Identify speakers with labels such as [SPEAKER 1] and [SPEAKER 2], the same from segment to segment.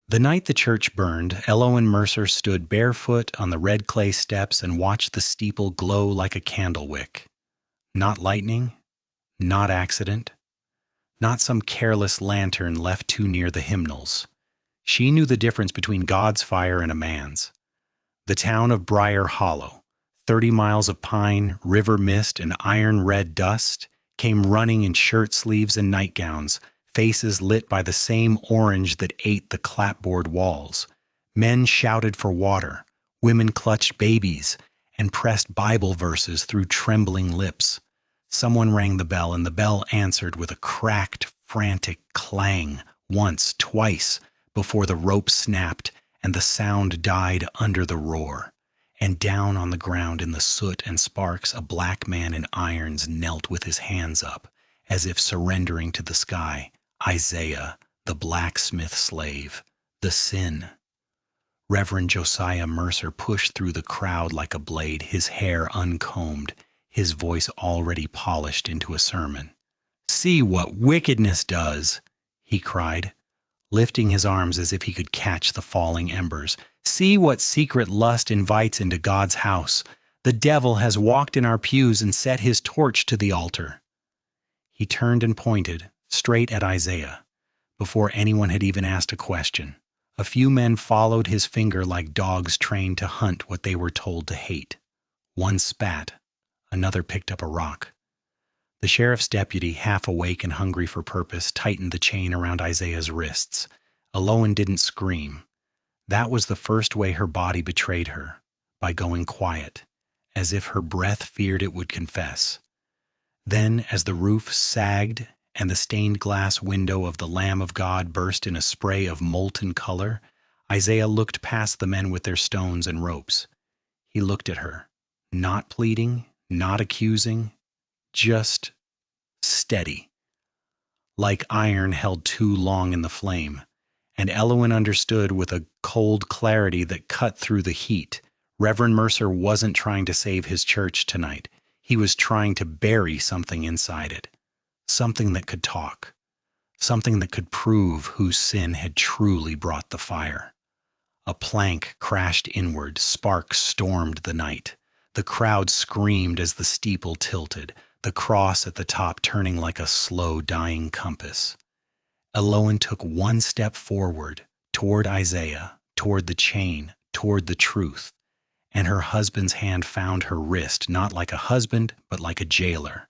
[SPEAKER 1] The night the church burned, Eloin Mercer stood barefoot on the red clay steps and watched the steeple glow like a candle wick. Not lightning, not accident, not some careless lantern left too near the hymnals. She knew the difference between God's fire and a man's. The town of Briar Hollow, 30 miles of pine, river mist, and iron-red dust, came running in shirt sleeves and nightgowns, faces lit by the same orange that ate the clapboard walls. Men shouted for water, women clutched babies, and pressed Bible verses through trembling lips. Someone rang the bell, and the bell answered with a cracked, frantic clang, once, twice, before the rope snapped and the sound died under the roar. And down on the ground in the soot and sparks a black man in irons knelt with his hands up, as if surrendering to the sky. Isaiah, the blacksmith slave, the sin. Reverend Josiah Mercer pushed through the crowd like a blade, his hair uncombed, his voice already polished into a sermon. "See what wickedness does," he cried, lifting his arms as if he could catch the falling embers. "See what secret lust invites into God's house. The devil has walked in our pews and set his torch to the altar." He turned and pointed, straight at Isaiah, before anyone had even asked a question. A few men followed his finger like dogs trained to hunt what they were told to hate. One spat, another picked up a rock. The sheriff's deputy, half awake and hungry for purpose, tightened the chain around Isaiah's wrists. Eloin didn't scream. That was the first way her body betrayed her, by going quiet, as if her breath feared it would confess. Then, as the roof sagged and the stained glass window of the Lamb of God burst in a spray of molten color, Isaiah looked past the men with their stones and ropes. He looked at her, not pleading, not accusing, just steady, like iron held too long in the flame. And Eloin understood with a cold clarity that cut through the heat. Reverend Mercer wasn't trying to save his church tonight. He was trying to bury something inside it, something that could talk, something that could prove whose sin had truly brought the fire. A plank crashed inward, sparks stormed the night. The crowd screamed as the steeple tilted, the cross at the top turning like a slow dying compass. Eloin took one step forward, toward Isaiah, toward the chain, toward the truth, and her husband's hand found her wrist, not like a husband, but like a jailer.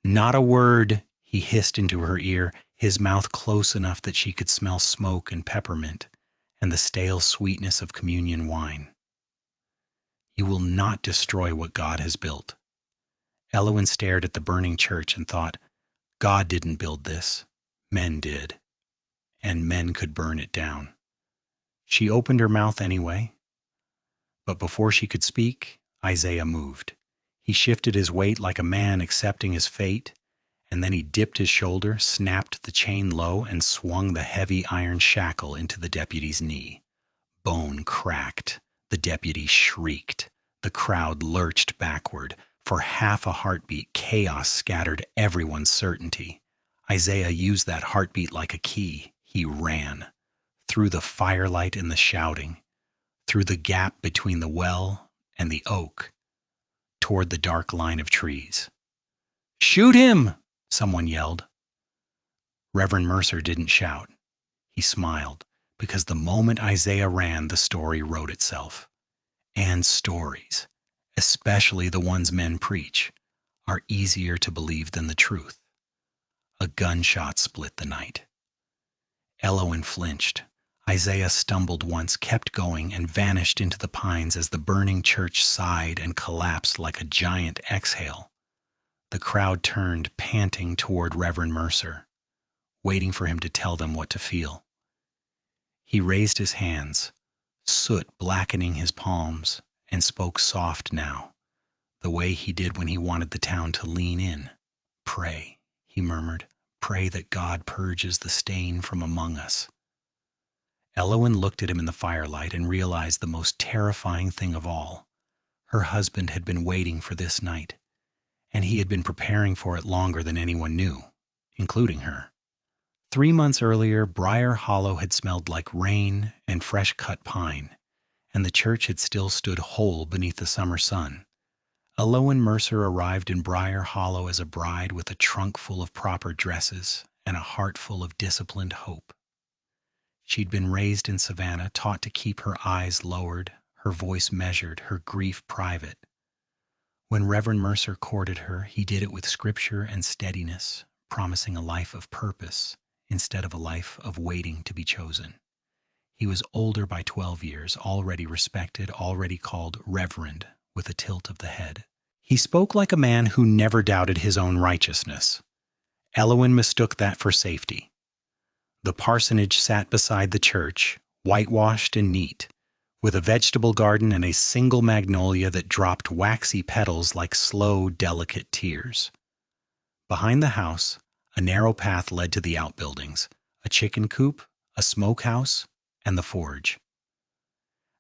[SPEAKER 1] "Not a word," he hissed into her ear, his mouth close enough that she could smell smoke and peppermint and the stale sweetness of communion wine. "You will not destroy what God has built." Eloin stared at the burning church and thought, God didn't build this. Men did. And men could burn it down. She opened her mouth anyway. But before she could speak, Isaiah moved. He shifted his weight like a man accepting his fate, and then he dipped his shoulder, snapped the chain low, and swung the heavy iron shackle into the deputy's knee. Bone cracked. The deputy shrieked. The crowd lurched backward. For half a heartbeat, chaos scattered everyone's certainty. Isaiah used that heartbeat like a key. He ran. Through the firelight and the shouting. Through the gap between the well and the oak. Toward the dark line of trees. "Shoot him!" someone yelled. Reverend Mercer didn't shout. He smiled, because the moment Isaiah ran, the story wrote itself. And stories, especially the ones men preach, are easier to believe than the truth. A gunshot split the night. Eloin flinched. Isaiah stumbled once, kept going, and vanished into the pines as the burning church sighed and collapsed like a giant exhale. The crowd turned, panting toward Reverend Mercer, waiting for him to tell them what to feel. He raised his hands, soot blackening his palms, and spoke soft now, the way he did when he wanted the town to lean in. "Pray," he murmured, "pray that God purges the stain from among us." Eloin looked at him in the firelight and realized the most terrifying thing of all. Her husband had been waiting for this night, and he had been preparing for it longer than anyone knew, including her. 3 months earlier, Briar Hollow had smelled like rain and fresh-cut pine, and the church had still stood whole beneath the summer sun. Eloise Mercer arrived in Briar Hollow as a bride with a trunk full of proper dresses and a heart full of disciplined hope. She'd been raised in Savannah, taught to keep her eyes lowered, her voice measured, her grief private. When Reverend Mercer courted her, he did it with scripture and steadiness, promising a life of purpose instead of a life of waiting to be chosen. He was older by 12 years, already respected, already called Reverend with a tilt of the head. He spoke like a man who never doubted his own righteousness. Eloise mistook that for safety. The parsonage sat beside the church, whitewashed and neat, with a vegetable garden and a single magnolia that dropped waxy petals like slow, delicate tears. Behind the house, a narrow path led to the outbuildings, a chicken coop, a smokehouse, and the forge.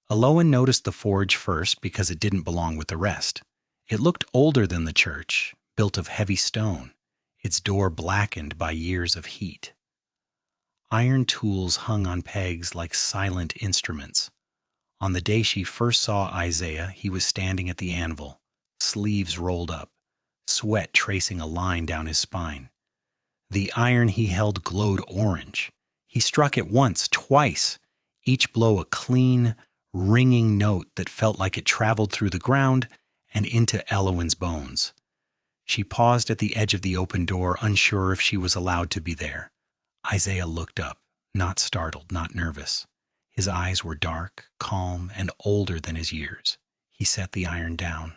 [SPEAKER 1] Eloise noticed the forge first because it didn't belong with the rest. It looked older than the church, built of heavy stone, its door blackened by years of heat. Iron tools hung on pegs like silent instruments. On the day she first saw Isaiah, he was standing at the anvil, sleeves rolled up, sweat tracing a line down his spine. The iron he held glowed orange. He struck it once, twice, each blow a clean, ringing note that felt like it traveled through the ground and into Eloine's bones. She paused at the edge of the open door, unsure if she was allowed to be there. Isaiah looked up, not startled, not nervous. His eyes were dark, calm, and older than his years. He set the iron down,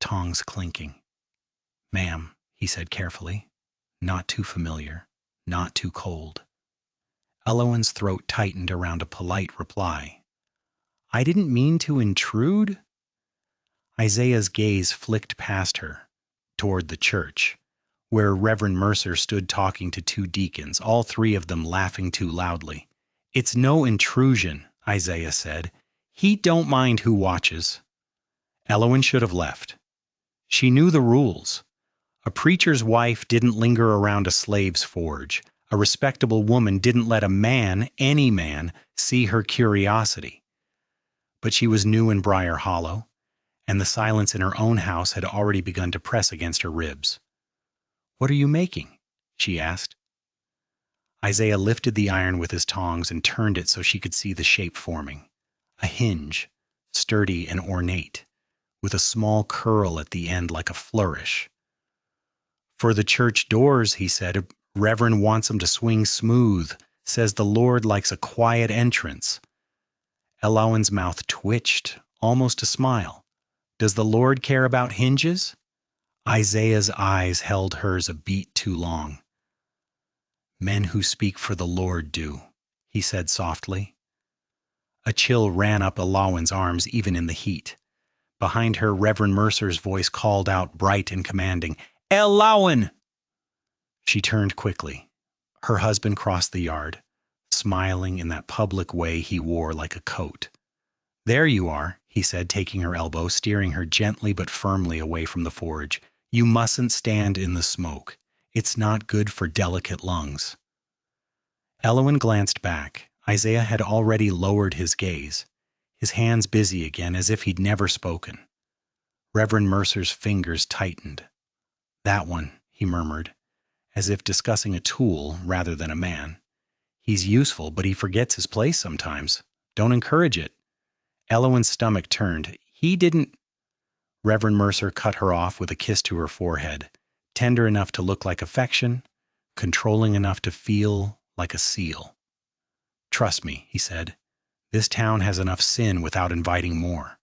[SPEAKER 1] tongs clinking. "Ma'am," he said carefully, "not too familiar, not too cold." Eloine's throat tightened around a polite reply. "I didn't mean to intrude." Isaiah's gaze flicked past her, toward the church, where Reverend Mercer stood talking to two deacons, all three of them laughing too loudly. "It's no intrusion," Isaiah said. "He don't mind who watches." Eloine should have left. She knew the rules. A preacher's wife didn't linger around a slave's forge. A respectable woman didn't let a man, any man, see her curiosity. But she was new in Briar Hollow, and the silence in her own house had already begun to press against her ribs. "What are you making?" she asked. Isaiah lifted the iron with his tongs and turned it so she could see the shape forming. A hinge, sturdy and ornate, with a small curl at the end like a flourish. "For the church doors," he said. "Reverend wants 'em to swing smooth. Says the Lord likes a quiet entrance." Eloine's mouth twitched, almost a smile. "Does the Lord care about hinges?" Isaiah's eyes held hers a beat too long. "Men who speak for the Lord do," he said softly. A chill ran up Eloine's arms even in the heat. Behind her, Reverend Mercer's voice called out, bright and commanding, "Eloine!" She turned quickly. Her husband crossed the yard, smiling in that public way he wore like a coat. "There you are," he said, taking her elbow, steering her gently but firmly away from the forge. "You mustn't stand in the smoke. It's not good for delicate lungs." Eloine glanced back. Isaiah had already lowered his gaze, his hands busy again as if he'd never spoken. Reverend Mercer's fingers tightened. "That one," he murmured, as if discussing a tool rather than a man. "He's useful, but he forgets his place sometimes. Don't encourage it." Eloine's stomach turned. "He didn't—" Reverend Mercer cut her off with a kiss to her forehead, tender enough to look like affection, controlling enough to feel like a seal. "Trust me," he said. "This town has enough sin without inviting more."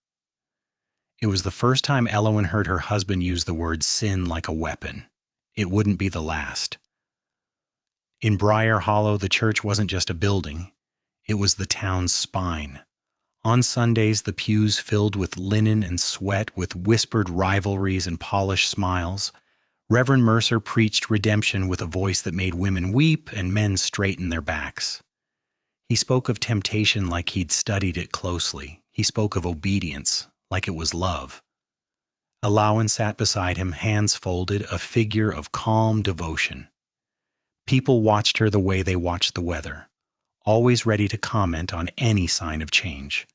[SPEAKER 1] It was the first time Eloine heard her husband use the word sin like a weapon. It wouldn't be the last. In Briar Hollow, the church wasn't just a building. It was the town's spine. On Sundays, the pews filled with linen and sweat, with whispered rivalries and polished smiles. Reverend Mercer preached redemption with a voice that made women weep and men straighten their backs. He spoke of temptation like he'd studied it closely. He spoke of obedience like it was love. Eloine sat beside him, hands folded, a figure of calm devotion. People watched her the way they watched the weather, always ready to comment on any sign of change.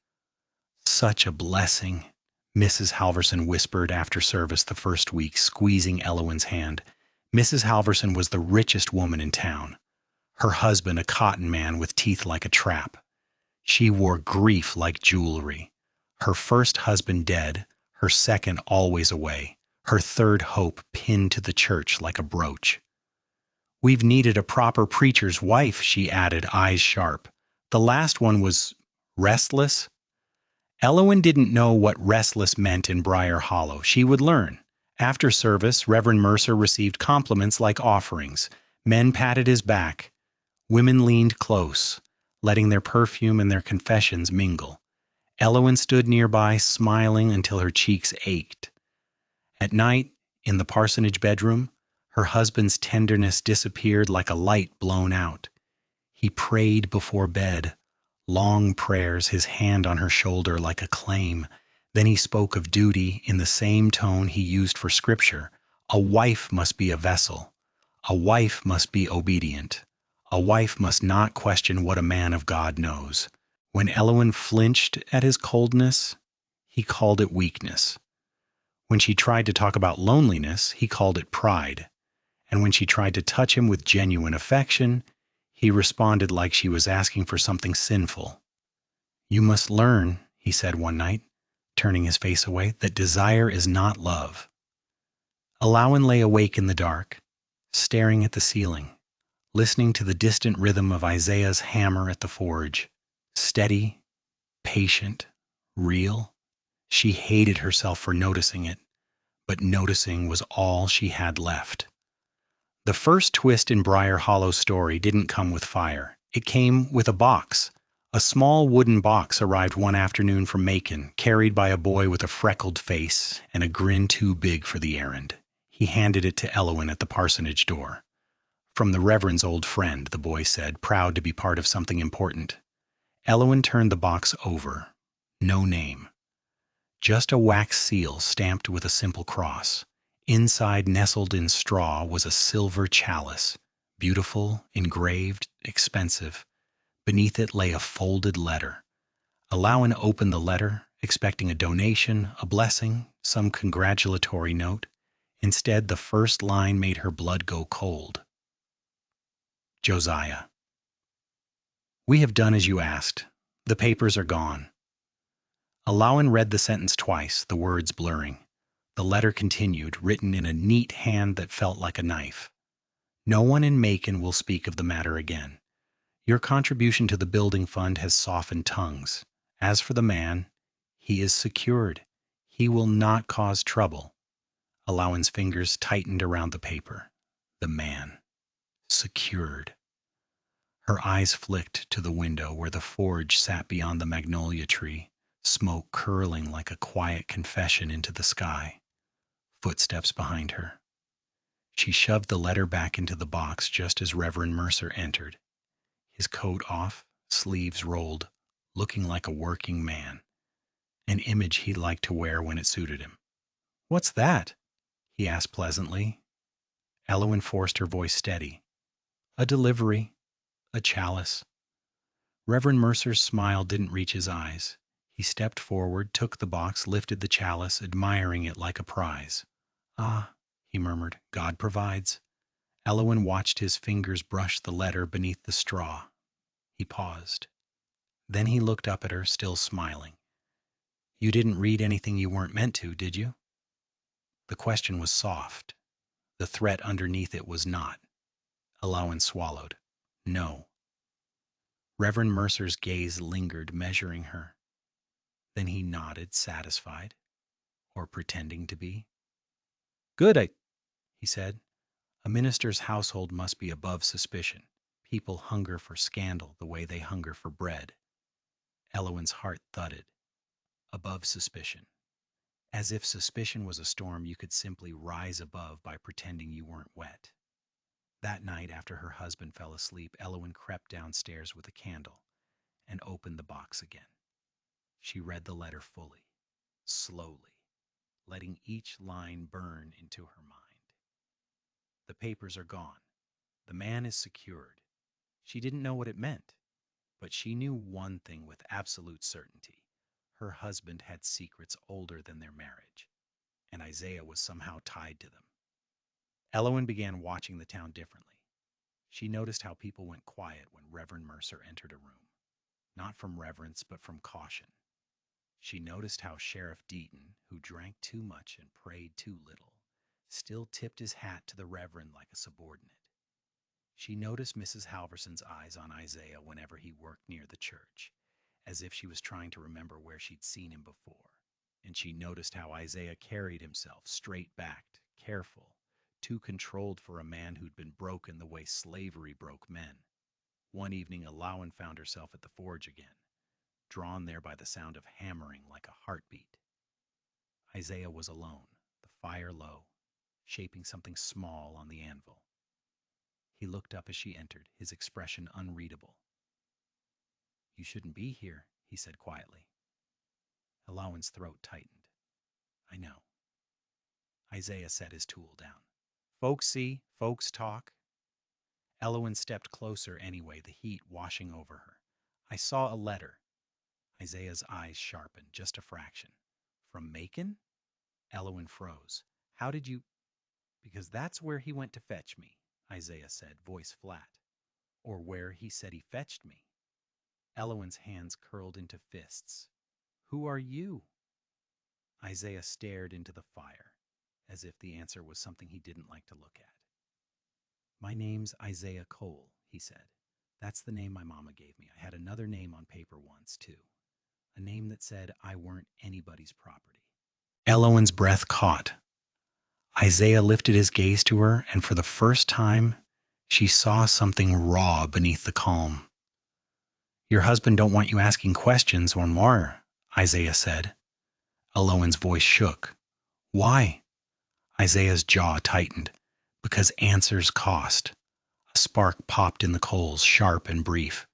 [SPEAKER 1] Such a blessing, Mrs. Halverson whispered after service the first week, squeezing Elowen's hand. Mrs. Halverson was the richest woman in town, her husband a cotton man with teeth like a trap. She wore grief like jewelry. Her first husband dead, her second always away, her third hope pinned to the church like a brooch. We've needed a proper preacher's wife, she added, eyes sharp. The last one was restless. Elowen didn't know what restless meant in Briar Hollow. She would learn. After service, Reverend Mercer received compliments like offerings. Men patted his back. Women leaned close, letting their perfume and their confessions mingle. Elowen stood nearby, smiling until her cheeks ached. At night, in the parsonage bedroom, her husband's tenderness disappeared like a light blown out. He prayed before bed, long prayers, his hand on her shoulder like a claim. Then he spoke of duty in the same tone he used for scripture. A wife must be a vessel. A wife must be obedient. A wife must not question what a man of God knows. When Elowen flinched at his coldness, he called it weakness. When she tried to talk about loneliness, he called it pride. And when she tried to touch him with genuine affection, he responded like she was asking for something sinful. You must learn, he said one night, turning his face away, that desire is not love. Elowen lay awake in the dark, staring at the ceiling, listening to the distant rhythm of Isaiah's hammer at the forge. Steady, patient, real. She hated herself for noticing it, but noticing was all she had left. The first twist in Briar Hollow's story didn't come with fire. It came with a box. A small wooden box arrived one afternoon from Macon, carried by a boy with a freckled face and a grin too big for the errand. He handed it to Elowen at the parsonage door. From the Reverend's old friend, the boy said, proud to be part of something important. Elowen turned the box over. No name. Just a wax seal stamped with a simple cross. Inside, nestled in straw, was a silver chalice, beautiful, engraved, expensive. Beneath it lay a folded letter. Elowen opened the letter, expecting a donation, a blessing, some congratulatory note. Instead, the first line made her blood go cold. Josiah. We have done as you asked. The papers are gone. Elowen read the sentence twice, the words blurring. The letter continued, written in a neat hand that felt like a knife. No one in Macon will speak of the matter again. Your contribution to the building fund has softened tongues. As for the man, he is secured. He will not cause trouble. Elowen's fingers tightened around the paper. The man. Secured. Her eyes flicked to the window where the forge sat beyond the magnolia tree, smoke curling like a quiet confession into the sky. Footsteps behind her. She shoved the letter back into the box just as Reverend Mercer entered, his coat off, sleeves rolled, looking like a working man, an image he liked to wear when it suited him. What's that? He asked pleasantly. Elowen forced her voice steady. A delivery, a chalice. Reverend Mercer's smile didn't reach his eyes. He stepped forward, took the box, lifted the chalice, admiring it like a prize. Ah, he murmured, God provides. Elowen watched his fingers brush the letter beneath the straw. He paused. Then he looked up at her, still smiling. You didn't read anything you weren't meant to, did you? The question was soft. The threat underneath it was not. Elowen swallowed. No. Reverend Mercer's gaze lingered, measuring her. Then he nodded, satisfied, or pretending to be. Good, he said. A minister's household must be above suspicion. People hunger for scandal the way they hunger for bread. Elowen's heart thudded. Above suspicion. As if suspicion was a storm you could simply rise above by pretending you weren't wet. That night, after her husband fell asleep, Elowen crept downstairs with a candle and opened the box again. She read the letter fully, slowly, letting each line burn into her mind. The papers are gone. The man is secured. She didn't know what it meant, but she knew one thing with absolute certainty. Her husband had secrets older than their marriage, and Isaiah was somehow tied to them. Elowen began watching the town differently. She noticed how people went quiet when Reverend Mercer entered a room, not from reverence but from caution. She noticed how Sheriff Deaton, who drank too much and prayed too little, still tipped his hat to the Reverend like a subordinate. She noticed Mrs. Halverson's eyes on Isaiah whenever he worked near the church, as if she was trying to remember where she'd seen him before. And she noticed how Isaiah carried himself, straight-backed, careful, too controlled for a man who'd been broken the way slavery broke men. One evening, Alawan found herself at the forge again, drawn there by the sound of hammering like a heartbeat. Isaiah was alone, the fire low, shaping something small on the anvil. He looked up as she entered, his expression unreadable. "You shouldn't be here," he said quietly. Alawan's throat tightened. "I know." Isaiah set his tool down. "Folks see, folks talk." Elowen stepped closer anyway, the heat washing over her. "I saw a letter." Isaiah's eyes sharpened, just a fraction. "From Macon?" Elowen froze. "How did you—" "Because that's where he went to fetch me," Isaiah said, voice flat. "Or where he said he fetched me." Elowen's hands curled into fists. "Who are you?" Isaiah stared into the fire, as if the answer was something he didn't like to look at. "My name's Isaiah Cole," he said. "That's the name my mama gave me. I had another name on paper once, too. A name that said I weren't anybody's property." Elowen's breath caught. Isaiah lifted his gaze to her, and for the first time, she saw something raw beneath the calm. "Your husband don't want you asking questions or more," Isaiah said. Elowen's voice shook. "Why?" Isaiah's jaw tightened. "Because answers cost." A spark popped in the coals, sharp and brief.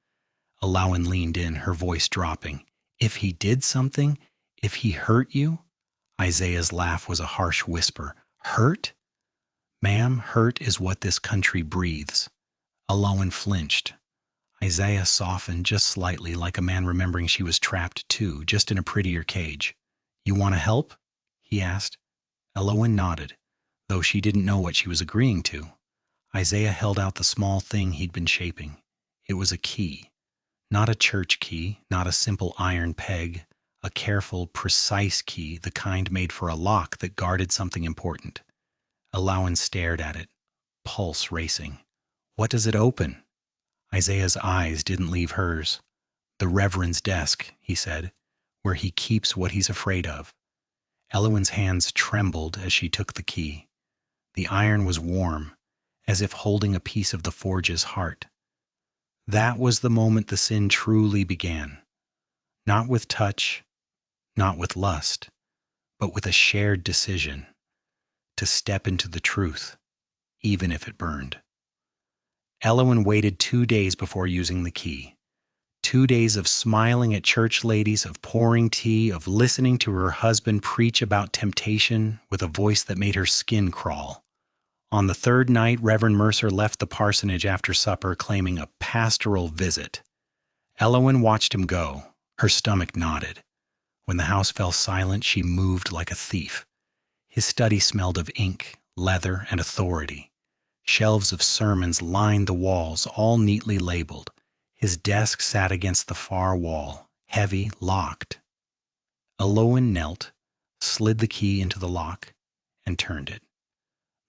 [SPEAKER 1] Elowen leaned in, her voice dropping. "If he did something? If he hurt you?" Isaiah's laugh was a harsh whisper. "Hurt? Ma'am, hurt is what this country breathes." Elowen flinched. Isaiah softened just slightly, like a man remembering she was trapped too, just in a prettier cage. "You want to help?" he asked. Elowen nodded, though she didn't know what she was agreeing to. Isaiah held out the small thing he'd been shaping. It was a key. Not a church key, not a simple iron peg. A careful, precise key, the kind made for a lock that guarded something important. Elowen stared at it, pulse racing. "What does it open?" Isaiah's eyes didn't leave hers. "The Reverend's desk," he said, "where he keeps what he's afraid of." Elowen's hands trembled as she took the key. The iron was warm, as if holding a piece of the forge's heart. That was the moment the sin truly began. Not with touch, not with lust, but with a shared decision to step into the truth, even if it burned. Elowen waited 2 days before using the key. 2 days of smiling at church ladies, of pouring tea, of listening to her husband preach about temptation with a voice that made her skin crawl. On the third night, Reverend Mercer left the parsonage after supper, claiming a pastoral visit. Elowen watched him go. Her stomach knotted. When the house fell silent, she moved like a thief. His study smelled of ink, leather, and authority. Shelves of sermons lined the walls, all neatly labeled. His desk sat against the far wall, heavy, locked. Elowen knelt, slid the key into the lock, and turned it.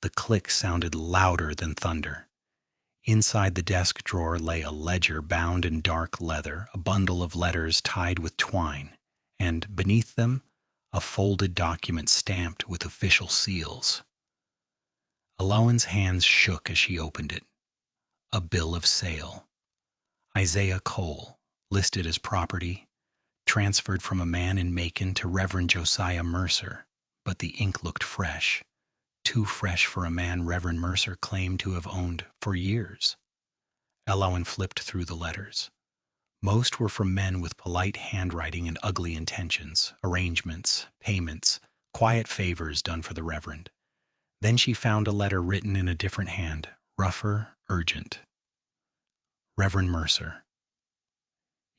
[SPEAKER 1] The click sounded louder than thunder. Inside the desk drawer lay a ledger bound in dark leather, a bundle of letters tied with twine, and beneath them, a folded document stamped with official seals. Elowen's hands shook as she opened it. A bill of sale. Isaiah Cole, listed as property, transferred from a man in Macon to Reverend Josiah Mercer, but the ink looked fresh. Too fresh for a man Reverend Mercer claimed to have owned for years. Elowen flipped through the letters. Most were from men with polite handwriting and ugly intentions, arrangements, payments, quiet favors done for the Reverend. Then she found a letter written in a different hand, rougher, urgent. Reverend Mercer,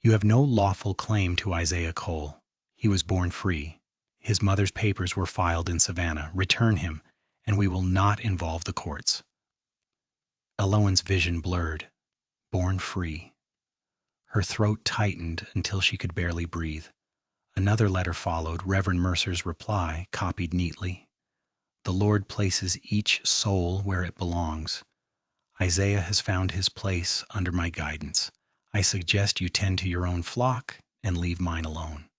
[SPEAKER 1] you have no lawful claim to Isaiah Cole. He was born free. His mother's papers were filed in Savannah. Return him, and we will not involve the courts. Eloin's vision blurred. Born free. Her throat tightened until she could barely breathe. Another letter followed, Reverend Mercer's reply, copied neatly. The Lord places each soul where it belongs. Isaiah has found his place under my guidance. I suggest you tend to your own flock and leave mine alone.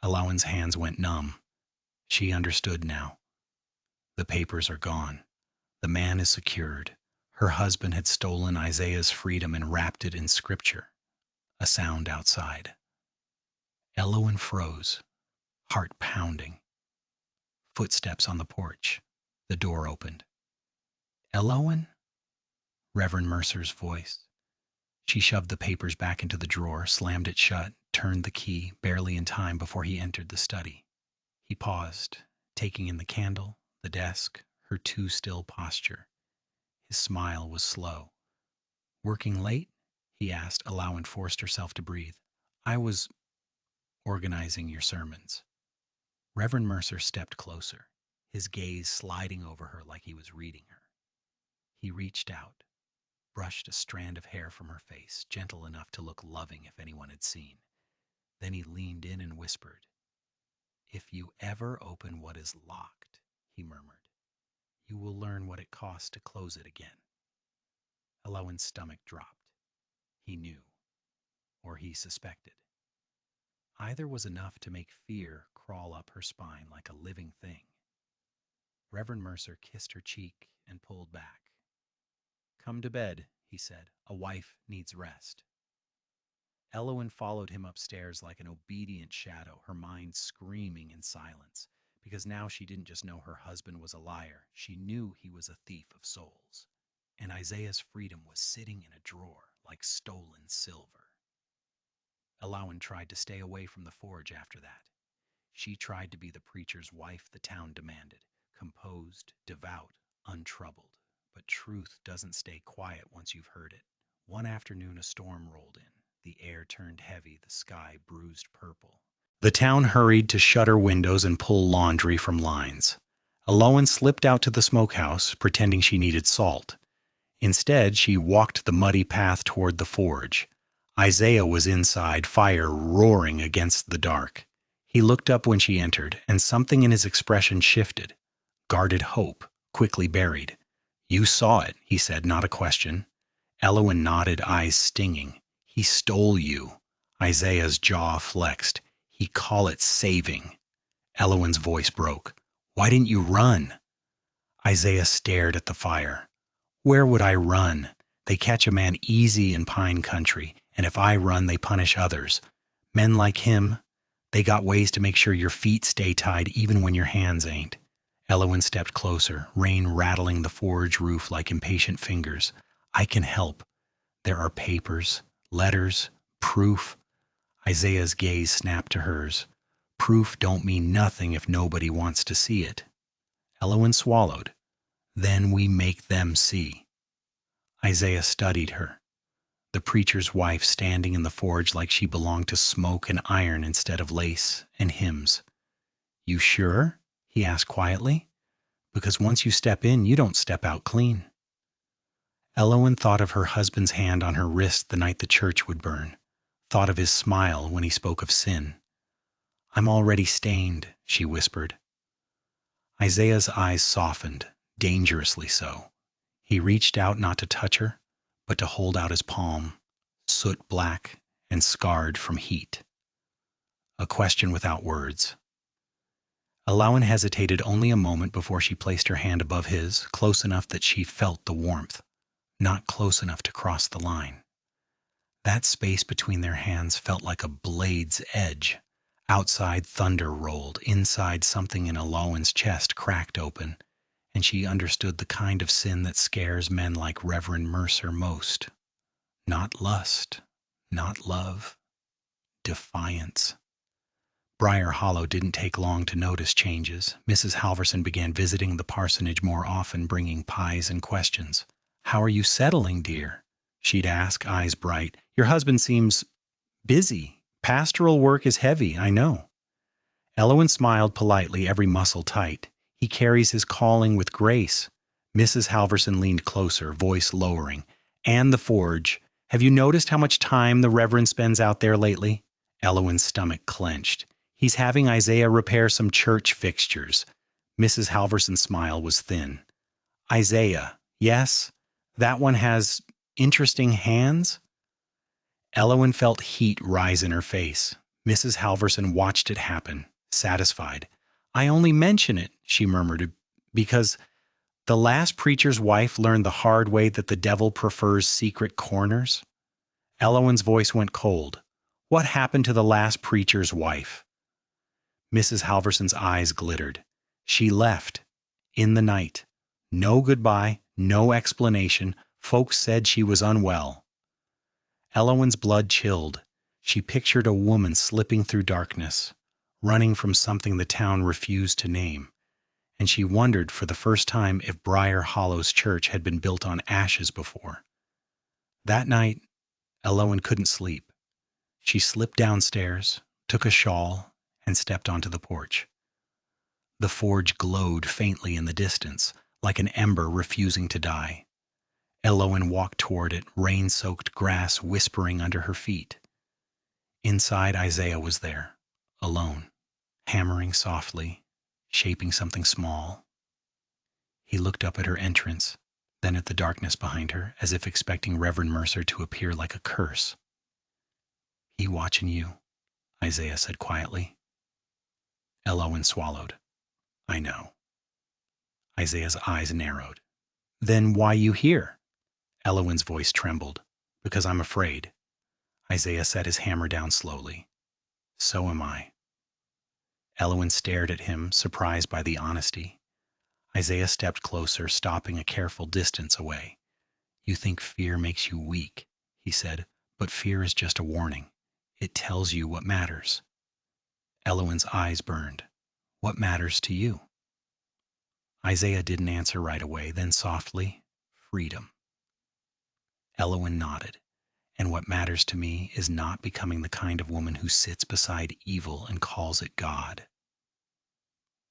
[SPEAKER 1] Eloin's hands went numb. She understood now. The papers are gone. The man is secured. Her husband had stolen Isaiah's freedom and wrapped it in scripture. A sound outside. Eloin froze, heart pounding. Footsteps on the porch. The door opened. Eloin? Reverend Mercer's voice. She shoved the papers back into the drawer, slammed it shut, turned the key, barely in time before he entered the study. He paused, taking in the candle, the desk, her too still posture. His smile was slow. Working late? He asked. Eloin forced herself to breathe. I was organizing your sermons. Reverend Mercer stepped closer, his gaze sliding over her like he was reading her. He reached out, brushed a strand of hair from her face, gentle enough to look loving if anyone had seen. Then he leaned in and whispered, "If you ever open what is locked," he murmured, "you will learn what it costs to close it again." Eloin's stomach dropped. He knew, or he suspected. Either was enough to make fear crawl up her spine like a living thing. Reverend Mercer kissed her cheek and pulled back. "Come to bed," he said. "A wife needs rest." Eloin followed him upstairs like an obedient shadow, her mind screaming in silence, because now she didn't just know her husband was a liar, she knew he was a thief of souls. And Isaiah's freedom was sitting in a drawer like stolen silver. Eloin tried to stay away from the forge after that. She tried to be the preacher's wife the town demanded, composed, devout, untroubled. But truth doesn't stay quiet once you've heard it. One afternoon a storm rolled in. The air turned heavy, the sky bruised purple. The town hurried to shutter windows and pull laundry from lines. Eloin slipped out to the smokehouse, pretending she needed salt. Instead, she walked the muddy path toward the forge. Isaiah was inside, fire roaring against the dark. He looked up when she entered, and something in his expression shifted. Guarded hope, quickly buried. "You saw it," he said, not a question. Eloin nodded, eyes stinging. "He stole you." Isaiah's jaw flexed. "He call it saving." Eloin's voice broke. "Why didn't you run?" Isaiah stared at the fire. "Where would I run? They catch a man easy in pine country, and if I run, they punish others. Men like him, they got ways to make sure your feet stay tied even when your hands ain't." Eloin stepped closer, rain rattling the forge roof like impatient fingers. "I can help. There are papers, letters, proof." Isaiah's gaze snapped to hers. "Proof don't mean nothing if nobody wants to see it." Eloin swallowed. "Then we make them see." Isaiah studied her, the preacher's wife standing in the forge like she belonged to smoke and iron instead of lace and hymns. "You sure?" he asked quietly. "Because once you step in, you don't step out clean." Eloin thought of her husband's hand on her wrist the night the church would burn, thought of his smile when he spoke of sin. "I'm already stained," she whispered. Isaiah's eyes softened, dangerously so. He reached out not to touch her, but to hold out his palm, soot black and scarred from heat. A question without words. Eloin hesitated only a moment before she placed her hand above his, close enough that she felt the warmth, not close enough to cross the line. That space between their hands felt like a blade's edge. Outside, thunder rolled. Inside, something in Eloin's chest cracked open, and she understood the kind of sin that scares men like Reverend Mercer most. Not lust, not love, defiance. Briar Hollow didn't take long to notice changes. Mrs. Halverson began visiting the parsonage more often, bringing pies and questions. "How are you settling, dear?" she'd ask, eyes bright. "Your husband seems busy. Pastoral work is heavy, I know." Elowen smiled politely, every muscle tight. "He carries his calling with grace." Mrs. Halverson leaned closer, voice lowering. "And the forge. Have you noticed how much time the Reverend spends out there lately?" Elowen's stomach clenched. "He's having Isaiah repair some church fixtures." Mrs. Halverson's smile was thin. "Isaiah, yes? That one has interesting hands?" Elowen felt heat rise in her face. Mrs. Halverson watched it happen, satisfied. "I only mention it," she murmured, "because the last preacher's wife learned the hard way that the devil prefers secret corners." Elowen's voice went cold. "What happened to the last preacher's wife?" Mrs. Halverson's eyes glittered. "She left. In the night. No goodbye, no explanation. Folks said she was unwell." Elowen's blood chilled. She pictured a woman slipping through darkness, running from something the town refused to name, and she wondered for the first time if Briar Hollow's church had been built on ashes before. That night, Elowen couldn't sleep. She slipped downstairs, took a shawl, and stepped onto the porch. The forge glowed faintly in the distance, like an ember refusing to die. Elowen walked toward it, rain-soaked grass whispering under her feet. Inside, Isaiah was there, alone, hammering softly, shaping something small. He looked up at her entrance, then at the darkness behind her, as if expecting Reverend Mercer to appear like a curse. "He watching you," Isaiah said quietly. Elowen swallowed. "I know." Isaiah's eyes narrowed. "Then why you here?" Elowen's voice trembled. "Because I'm afraid." Isaiah set his hammer down slowly. "So am I." Elowen stared at him, surprised by the honesty. Isaiah stepped closer, stopping a careful distance away. "You think fear makes you weak," he said, "but fear is just a warning. It tells you what matters." Elowen's eyes burned. "What matters to you?" Isaiah didn't answer right away, then softly, "Freedom." Elowen nodded. "And what matters to me is not becoming the kind of woman who sits beside evil and calls it God."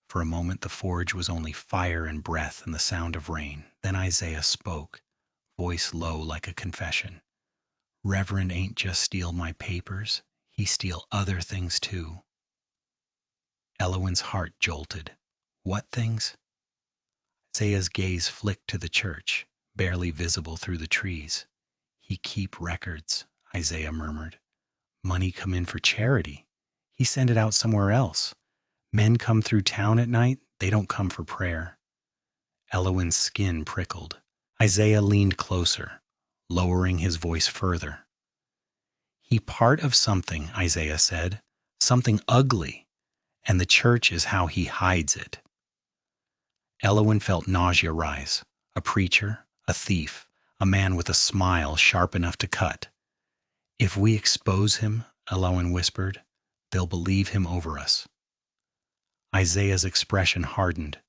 [SPEAKER 1] For a moment the forge was only fire and breath and the sound of rain. Then Isaiah spoke, voice low like a confession. "Reverend ain't just steal my papers. He steal other things too." Elowen's heart jolted. "What things?" Isaiah's gaze flicked to the church, barely visible through the trees. "He keep records," Isaiah murmured. "Money come in for charity. He send it out somewhere else. Men come through town at night. They don't come for prayer." Elowen's skin prickled. Isaiah leaned closer, lowering his voice further. "He part of something," Isaiah said. "Something ugly. And the church is how he hides it." Elowen felt nausea rise. A preacher, a thief, a man with a smile sharp enough to cut. "If we expose him," Elowen whispered, "they'll believe him over us." Isaiah's expression hardened.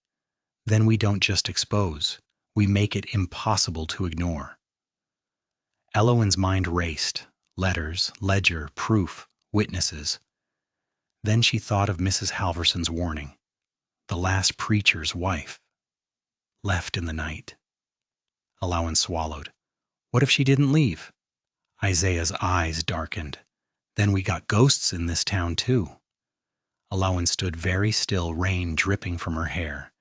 [SPEAKER 1] "Then we don't just expose. We make it impossible to ignore." Elowen's mind raced. Letters, ledger, proof, witnesses. Then she thought of Mrs. Halverson's warning. The last preacher's wife. Left in the night. Elowen swallowed. What if she didn't leave? Isaiah's eyes darkened. "Then we got ghosts in this town too." Elowen stood very still, rain dripping from her hair.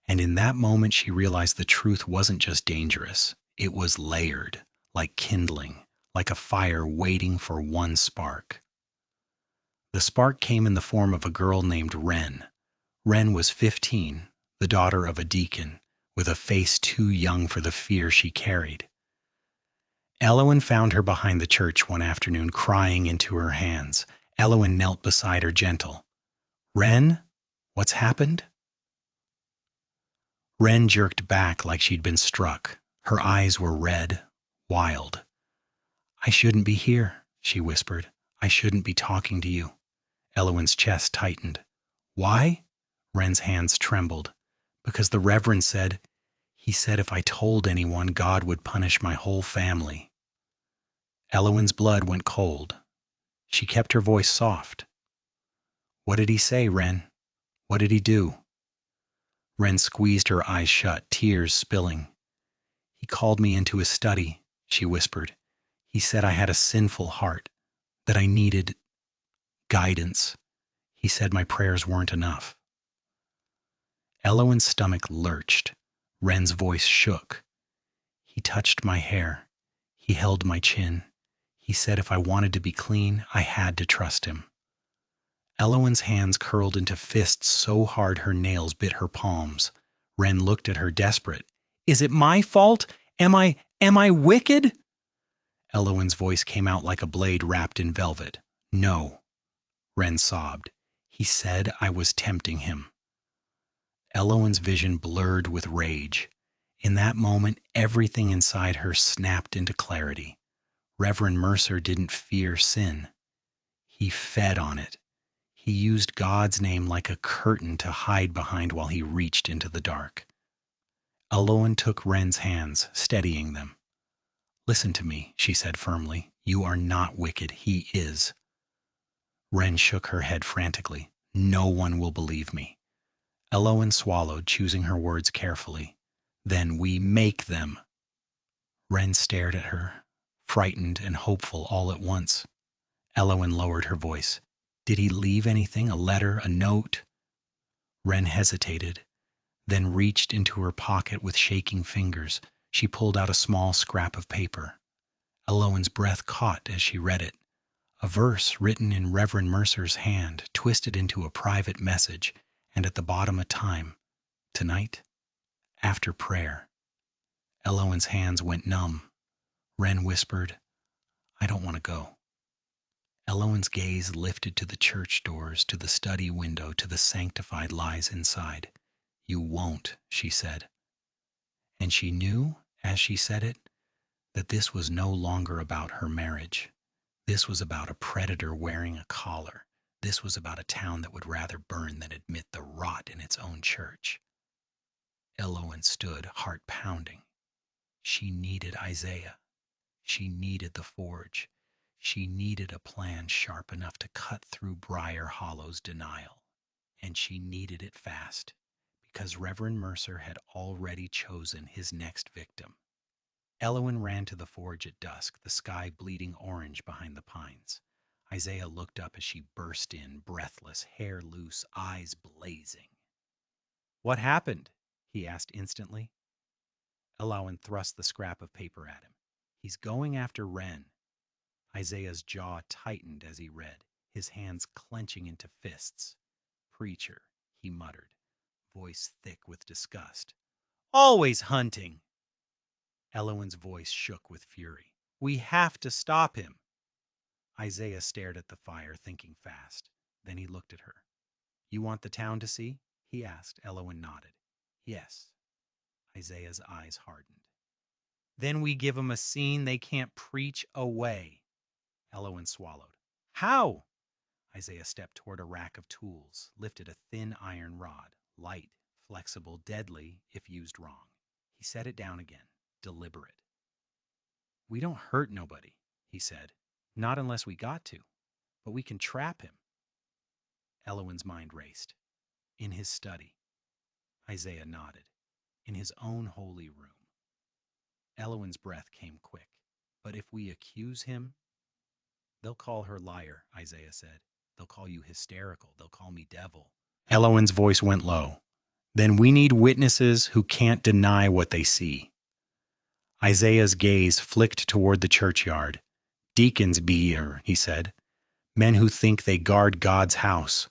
[SPEAKER 1] And in that moment she realized the truth wasn't just dangerous. It was layered, like kindling, like a fire waiting for one spark. The spark came in the form of a girl named Wren. Wren was 15, the daughter of a deacon, with a face too young for the fear she carried. Elowen found her behind the church one afternoon, crying into her hands. Elowen knelt beside her, gentle. "Wren, what's happened?" Wren jerked back like she'd been struck. Her eyes were red, wild. "I shouldn't be here," she whispered. "I shouldn't be talking to you." Elowen's chest tightened. "Why?" Wren's hands trembled. "Because the Reverend said He said if I told anyone, God would punish my whole family. Elowen's blood went cold. She kept her voice soft. What did he say, Wren? What did he do? Wren squeezed her eyes shut, tears spilling. He called me into his study, she whispered. He said I had a sinful heart, that I needed guidance. He said my prayers weren't enough. Elowen's stomach lurched. Wren's voice shook. He touched my hair. He held my chin. He said if I wanted to be clean, I had to trust him. Elowen's hands curled into fists so hard her nails bit her palms. Wren looked at her desperate. Is it my fault? Am I wicked? Elowen's voice came out like a blade wrapped in velvet. No, Wren sobbed. He said I was tempting him. Elowen's vision blurred with rage. In that moment, everything inside her snapped into clarity. Reverend Mercer didn't fear sin. He fed on it. He used God's name like a curtain to hide behind while he reached into the dark. Elowen took Wren's hands, steadying them. Listen to me, she said firmly. You are not wicked. He is. Wren shook her head frantically. No one will believe me. Elowen swallowed, choosing her words carefully. Then we make them. Wren stared at her, frightened and hopeful all at once. Elowen lowered her voice. Did he leave anything? A letter? A note? Wren hesitated, then reached into her pocket with shaking fingers. She pulled out a small scrap of paper. Elowen's breath caught as she read it. A verse written in Reverend Mercer's hand, twisted into a private message, and at the bottom a time. Tonight, after prayer. Elowen's hands went numb. Wren whispered, I don't want to go. Elowen's gaze lifted to the church doors, to the study window, to the sanctified lies inside. You won't, she said. And she knew, as she said it, that this was no longer about her marriage. This was about a predator wearing a collar. This was about a town that would rather burn than admit the rot in its own church. Elowen stood, heart pounding. She needed Isaiah. She needed the forge. She needed a plan sharp enough to cut through Briar Hollow's denial. And she needed it fast, because Reverend Mercer had already chosen his next victim. Elowen ran to the forge at dusk, the sky bleeding orange behind the pines. Isaiah looked up as she burst in, breathless, hair loose, eyes blazing. What happened? He asked instantly. Elowen thrust the scrap of paper at him. He's going after Wren. Isaiah's jaw tightened as he read, his hands clenching into fists. Preacher, he muttered, voice thick with disgust. Always hunting! Elowen's voice shook with fury. We have to stop him. Isaiah stared at the fire, thinking fast. Then he looked at her. You want the town to see? He asked. Elowen nodded. Yes. Isaiah's eyes hardened. Then we give 'em a scene they can't preach away. Elowen swallowed. How? Isaiah stepped toward a rack of tools, lifted a thin iron rod, light, flexible, deadly if used wrong. He set it down again, deliberate. We don't hurt nobody, he said. Not unless we got to. But we can trap him. Elowen's mind raced. In his study. Isaiah nodded. In his own holy room. Elowen's breath came quick. But if we accuse him, they'll call her liar, Isaiah said. They'll call you hysterical. They'll call me devil. Elowen's voice went low. Then we need witnesses who can't deny what they see. Isaiah's gaze flicked toward the churchyard. Deacons be here, he said. Men who think they guard God's house.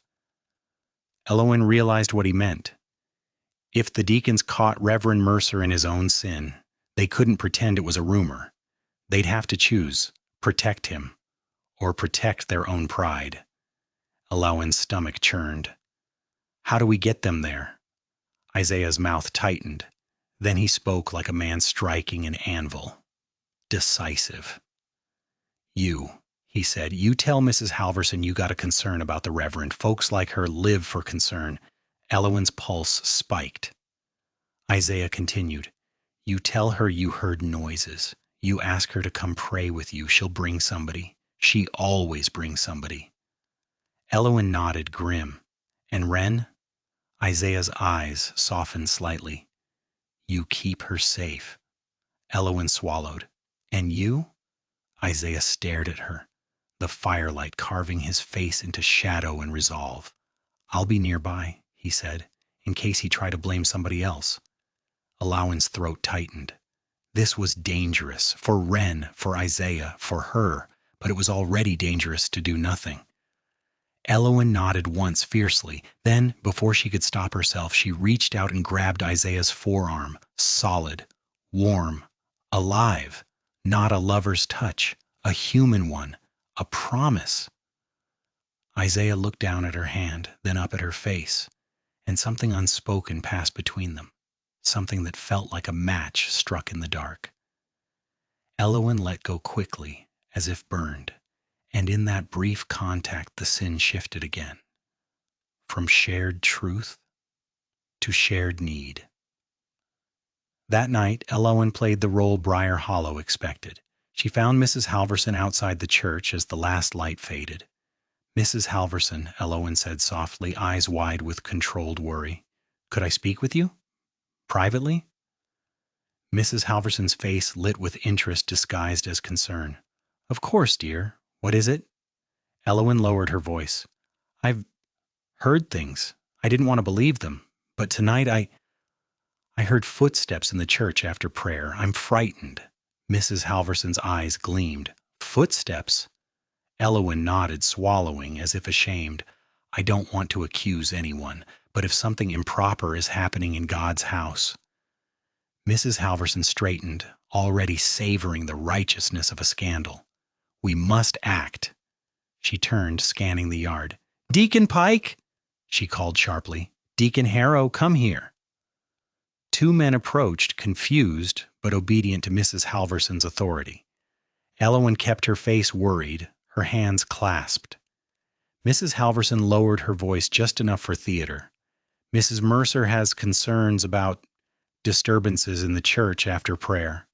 [SPEAKER 1] Elowen realized what he meant. If the deacons caught Reverend Mercer in his own sin, they couldn't pretend it was a rumor. They'd have to choose, protect him, or protect their own pride. Elowen's stomach churned. How do we get them there? Isaiah's mouth tightened. Then he spoke like a man striking an anvil. Decisive. You, he said, you tell Mrs. Halverson you got a concern about the Reverend. Folks like her live for concern. Elowen's pulse spiked. Isaiah continued. You tell her you heard noises. You ask her to come pray with you. She'll bring somebody. She always brings somebody. Elowen nodded, grim. And Wren? Isaiah's eyes softened slightly. You keep her safe. Elowen swallowed. And you? Isaiah stared at her, the firelight carving his face into shadow and resolve. I'll be nearby, he said, in case he tried to blame somebody else. Elowen's throat tightened. This was dangerous, for Wren, for Isaiah, for her, but it was already dangerous to do nothing. Elowen nodded once fiercely. Then, before she could stop herself, she reached out and grabbed Isaiah's forearm, solid, warm, alive. Not a lover's touch, a human one, a promise. Isaiah looked down at her hand, then up at her face, and something unspoken passed between them, something that felt like a match struck in the dark. Elowen let go quickly, as if burned, and in that brief contact the sin shifted again, from shared truth to shared need. That night, Elowen played the role Briar Hollow expected. She found Mrs. Halverson outside the church as the last light faded. Mrs. Halverson, Elowen said softly, eyes wide with controlled worry. Could I speak with you? Privately? Mrs. Halverson's face lit with interest disguised as concern. Of course, dear. What is it? Elowen lowered her voice. I've heard things. I didn't want to believe them. But tonight I heard footsteps in the church after prayer. I'm frightened. Mrs. Halverson's eyes gleamed. Footsteps? Elowen nodded, swallowing, as if ashamed. I don't want to accuse anyone, but if something improper is happening in God's house. Mrs. Halverson straightened, already savoring the righteousness of a scandal. We must act. She turned, scanning the yard. Deacon Pike, she called sharply. Deacon Harrow, come here. Two men approached, confused, but obedient to Mrs. Halverson's authority. Elowen kept her face worried, her hands clasped. Mrs. Halverson lowered her voice just enough for theater. Mrs. Mercer has concerns about disturbances in the church after prayer.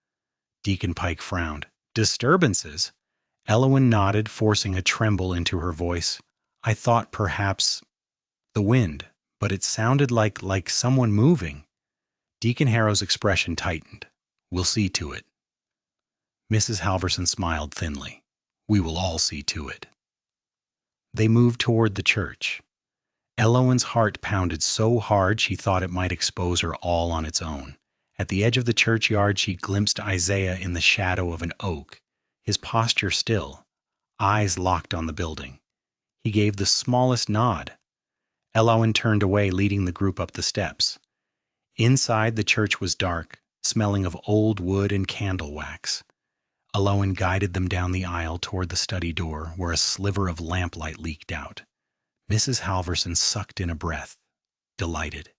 [SPEAKER 1] Deacon Pike frowned. Disturbances? Elowen nodded, forcing a tremble into her voice. I thought perhaps the wind, but it sounded like someone moving. Deacon Harrow's expression tightened. We'll see to it. Mrs. Halverson smiled thinly. We will all see to it. They moved toward the church. Elowen's heart pounded so hard she thought it might expose her all on its own. At the edge of the churchyard she glimpsed Isaiah in the shadow of an oak, his posture still, eyes locked on the building. He gave the smallest nod. Elowen turned away, leading the group up the steps. Inside, the church was dark, smelling of old wood and candle wax. Elowen guided them down the aisle toward the study door, where a sliver of lamplight leaked out. Mrs. Halverson sucked in a breath, delighted.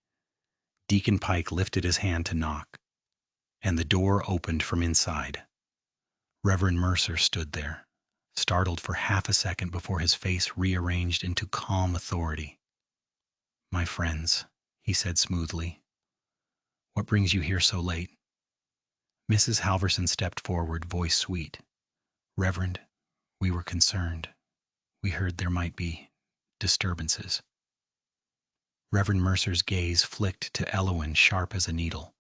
[SPEAKER 1] Deacon Pike lifted his hand to knock, and the door opened from inside. Reverend Mercer stood there, startled for half a second before his face rearranged into calm authority. My friends, he said smoothly, what brings you here so late? Mrs. Halverson stepped forward, voice sweet. Reverend, we were concerned. We heard there might be disturbances. Reverend Mercer's gaze flicked to Elowen, sharp as a needle.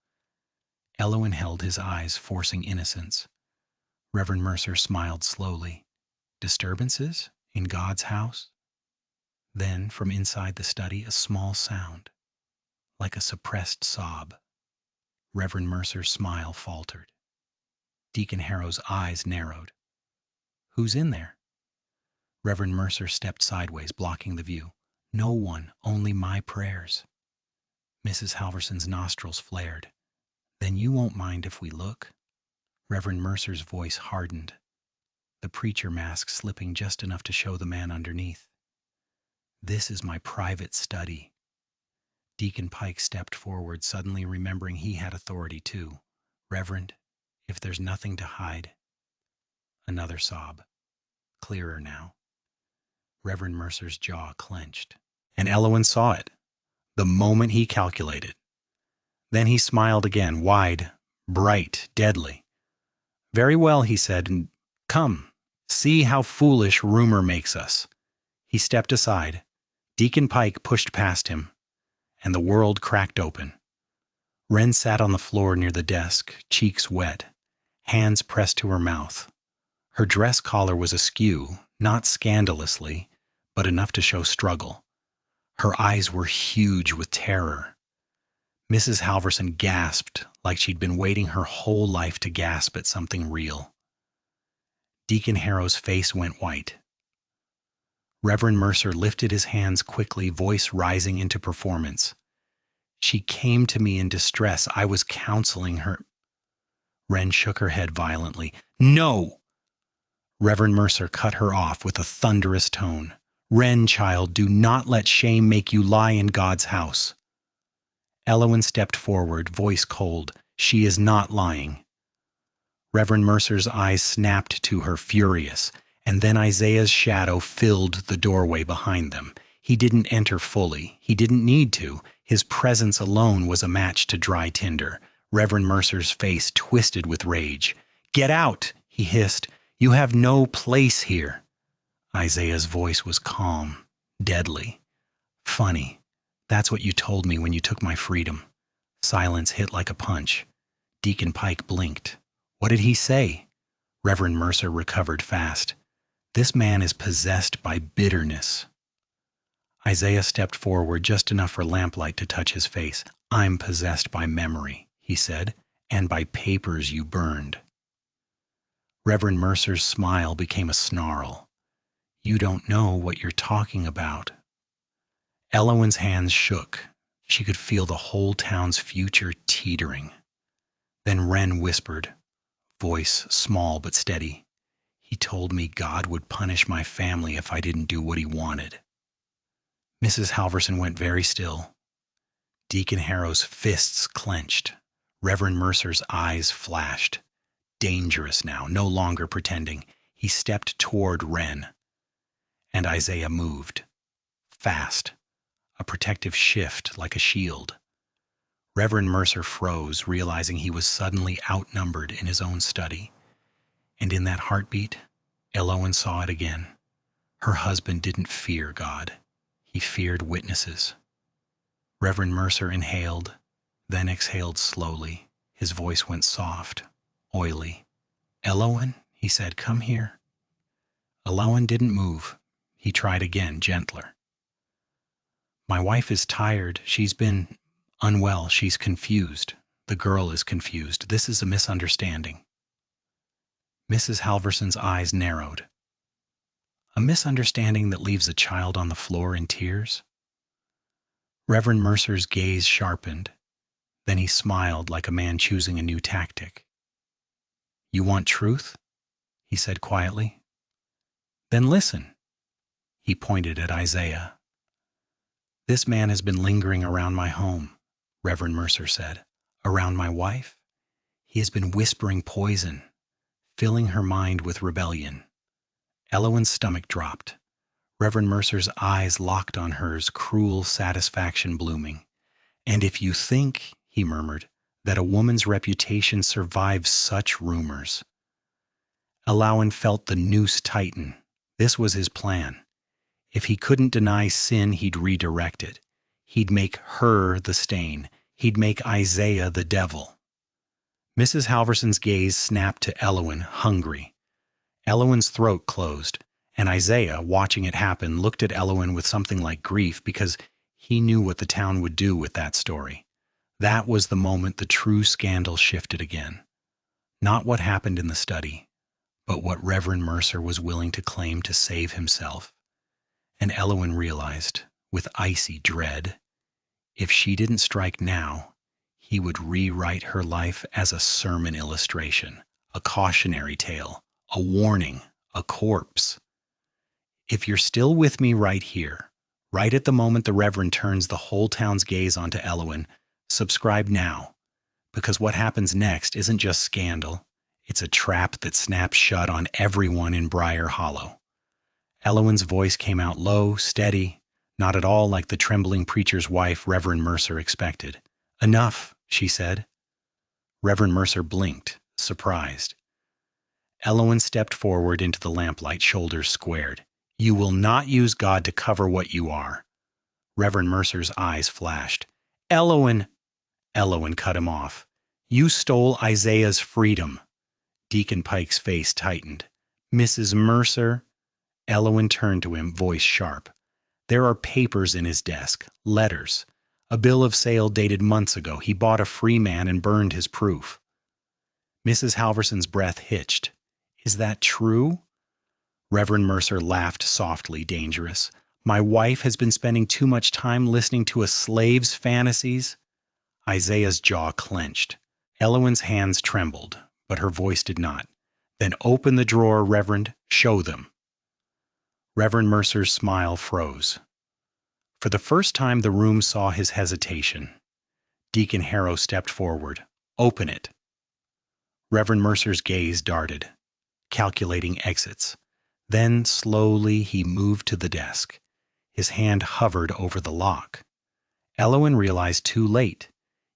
[SPEAKER 1] Elowen held his eyes, forcing innocence. Reverend Mercer smiled slowly. Disturbances? In God's house? Then, from inside the study, a small sound, like a suppressed sob. Reverend Mercer's smile faltered. Deacon Harrow's eyes narrowed. Who's in there? Reverend Mercer stepped sideways, blocking the view. No one, only my prayers. Mrs. Halverson's nostrils flared. Then you won't mind if we look? Reverend Mercer's voice hardened, the preacher mask slipping just enough to show the man underneath. This is my private study. Deacon Pike stepped forward, suddenly remembering he had authority too. Reverend, if there's nothing to hide. Another sob. Clearer now. Reverend Mercer's jaw clenched. And Elowen saw it, the moment he calculated. Then he smiled again, wide, bright, deadly. "Very well," he said, and "come, see how foolish rumor makes us." He stepped aside. Deacon Pike pushed past him, and the world cracked open. Wren sat on the floor near the desk, cheeks wet, hands pressed to her mouth. Her dress collar was askew, not scandalously, but enough to show struggle. Her eyes were huge with terror. Mrs. Halverson gasped like she'd been waiting her whole life to gasp at something real. Deacon Harrow's face went white. Reverend Mercer lifted his hands quickly, voice rising into performance. "She came to me in distress. I was counseling her." Wren shook her head violently. "No!" Reverend Mercer cut her off with a thunderous tone. "Wren, child, do not let shame make you lie in God's house." Elowen stepped forward, voice cold. "She is not lying." Reverend Mercer's eyes snapped to her, furious, and then Isaiah's shadow filled the doorway behind them. He didn't enter fully. He didn't need to. His presence alone was a match to dry tinder. Reverend Mercer's face twisted with rage. "Get out!" he hissed. "You have no place here." Isaiah's voice was calm, deadly. "Funny. That's what you told me when you took my freedom." Silence hit like a punch. Deacon Pike blinked. "What did he say?" Reverend Mercer recovered fast. "This man is possessed by bitterness." Isaiah stepped forward just enough for lamplight to touch his face. "I'm possessed by memory," he said, "and by papers you burned." Reverend Mercer's smile became a snarl. "You don't know what you're talking about." Elowen's hands shook. She could feel the whole town's future teetering. Then Wren whispered, voice small but steady, "He told me God would punish my family if I didn't do what he wanted." Mrs. Halverson went very still. Deacon Harrow's fists clenched. Reverend Mercer's eyes flashed. Dangerous now, no longer pretending. He stepped toward Wren. And Isaiah moved. Fast. A protective shift like a shield. Reverend Mercer froze, realizing he was suddenly outnumbered in his own study. And in that heartbeat, Elowen saw it again. Her husband didn't fear God. He feared witnesses. Reverend Mercer inhaled, then exhaled slowly. His voice went soft, oily. "Elowen," he said, "come here." Elowen didn't move. He tried again, gentler. "My wife is tired. She's been unwell. She's confused. The girl is confused. This is a misunderstanding." Mrs. Halverson's eyes narrowed. "A misunderstanding that leaves a child on the floor in tears?" Reverend Mercer's gaze sharpened. Then he smiled like a man choosing a new tactic. "You want truth?" he said quietly. "Then listen." He pointed at Isaiah. "This man has been lingering around my home," Reverend Mercer said. "Around my wife. He has been whispering poison, filling her mind with rebellion." Elowen's stomach dropped. Reverend Mercer's eyes locked on hers, cruel satisfaction blooming. "And if you think," he murmured, "that a woman's reputation survives such rumors." Elowen felt the noose tighten. This was his plan. If he couldn't deny sin, he'd redirect it. He'd make her the stain. He'd make Isaiah the devil. Mrs. Halverson's gaze snapped to Elowen, hungry. Elowen's throat closed, and Isaiah, watching it happen, looked at Elowen with something like grief because he knew what the town would do with that story. That was the moment the true scandal shifted again. Not what happened in the study, but what Reverend Mercer was willing to claim to save himself. And Elowen realized, with icy dread, if she didn't strike now, he would rewrite her life as a sermon illustration, a cautionary tale, a warning, a corpse. If you're still with me right here, right at the moment the Reverend turns the whole town's gaze onto Elowen, subscribe now, because what happens next isn't just scandal, it's a trap that snaps shut on everyone in Briar Hollow. Elowen's voice came out low, steady, not at all like the trembling preacher's wife Reverend Mercer expected. "Enough," she said. Reverend Mercer blinked, surprised. Elowen stepped forward into the lamplight, shoulders squared. You will not use God to cover what you are. Reverend Mercer's eyes flashed. Elowen! Elowen cut him off. You stole Isaiah's freedom. Deacon Pike's face tightened. Mrs. Mercer? Elowen turned to him, voice sharp. There are papers in his desk, letters. A bill of sale dated months ago. He bought a free man and burned his proof. Mrs. Halverson's breath hitched. Is that true? Reverend Mercer laughed softly, dangerous. My wife has been spending too much time listening to a slave's fantasies. Isaiah's jaw clenched. Elowen's hands trembled, but her voice did not. Then open the drawer, Reverend. Show them. Reverend Mercer's smile froze. For the first time, the room saw his hesitation. Deacon Harrow stepped forward. Open it. Reverend Mercer's gaze darted, calculating exits. Then, slowly, he moved to the desk. His hand hovered over the lock. Elowen realized too late.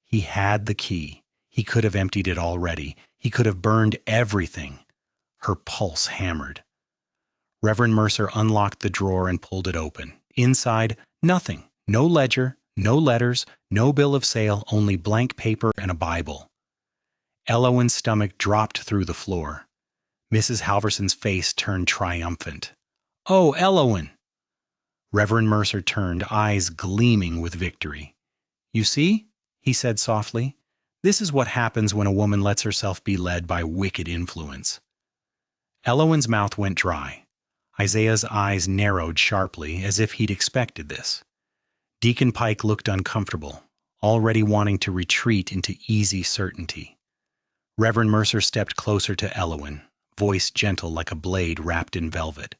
[SPEAKER 1] He had the key. He could have emptied it already. He could have burned everything. Her pulse hammered. Reverend Mercer unlocked the drawer and pulled it open. Inside, nothing. No ledger, no letters, no bill of sale, only blank paper and a Bible. Elowen's stomach dropped through the floor. Mrs. Halverson's face turned triumphant. Oh, Elowen! Reverend Mercer turned, eyes gleaming with victory. You see, he said softly, this is what happens when a woman lets herself be led by wicked influence. Elowen's mouth went dry. Isaiah's eyes narrowed sharply, as if he'd expected this. Deacon Pike looked uncomfortable, already wanting to retreat into easy certainty. Reverend Mercer stepped closer to Elowen, voice gentle like a blade wrapped in velvet.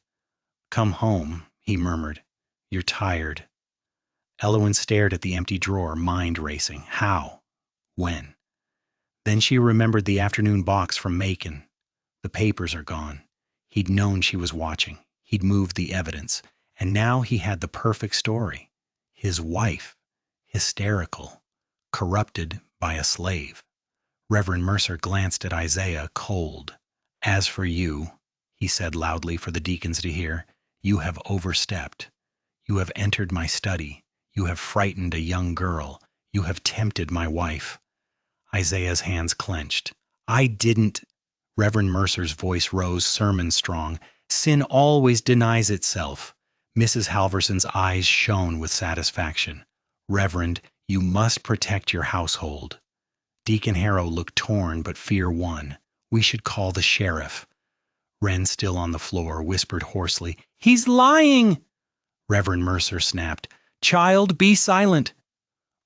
[SPEAKER 1] Come home, he murmured. You're tired. Elowen stared at the empty drawer, mind racing. How? When? Then she remembered the afternoon box from Macon. The papers are gone. He'd known she was watching. He'd moved the evidence. And now he had the perfect story. His wife, hysterical, corrupted by a slave. Reverend Mercer glanced at Isaiah, cold. As for you, he said loudly for the deacons to hear, you have overstepped. You have entered my study. You have frightened a young girl. You have tempted my wife. Isaiah's hands clenched. I didn't. Reverend Mercer's voice rose sermon strong. Sin always denies itself. Mrs. Halverson's eyes shone with satisfaction. Reverend, you must protect your household. Deacon Harrow looked torn, but fear won. We should call the sheriff. Wren, still on the floor, whispered hoarsely, He's lying! Reverend Mercer snapped, Child, be silent!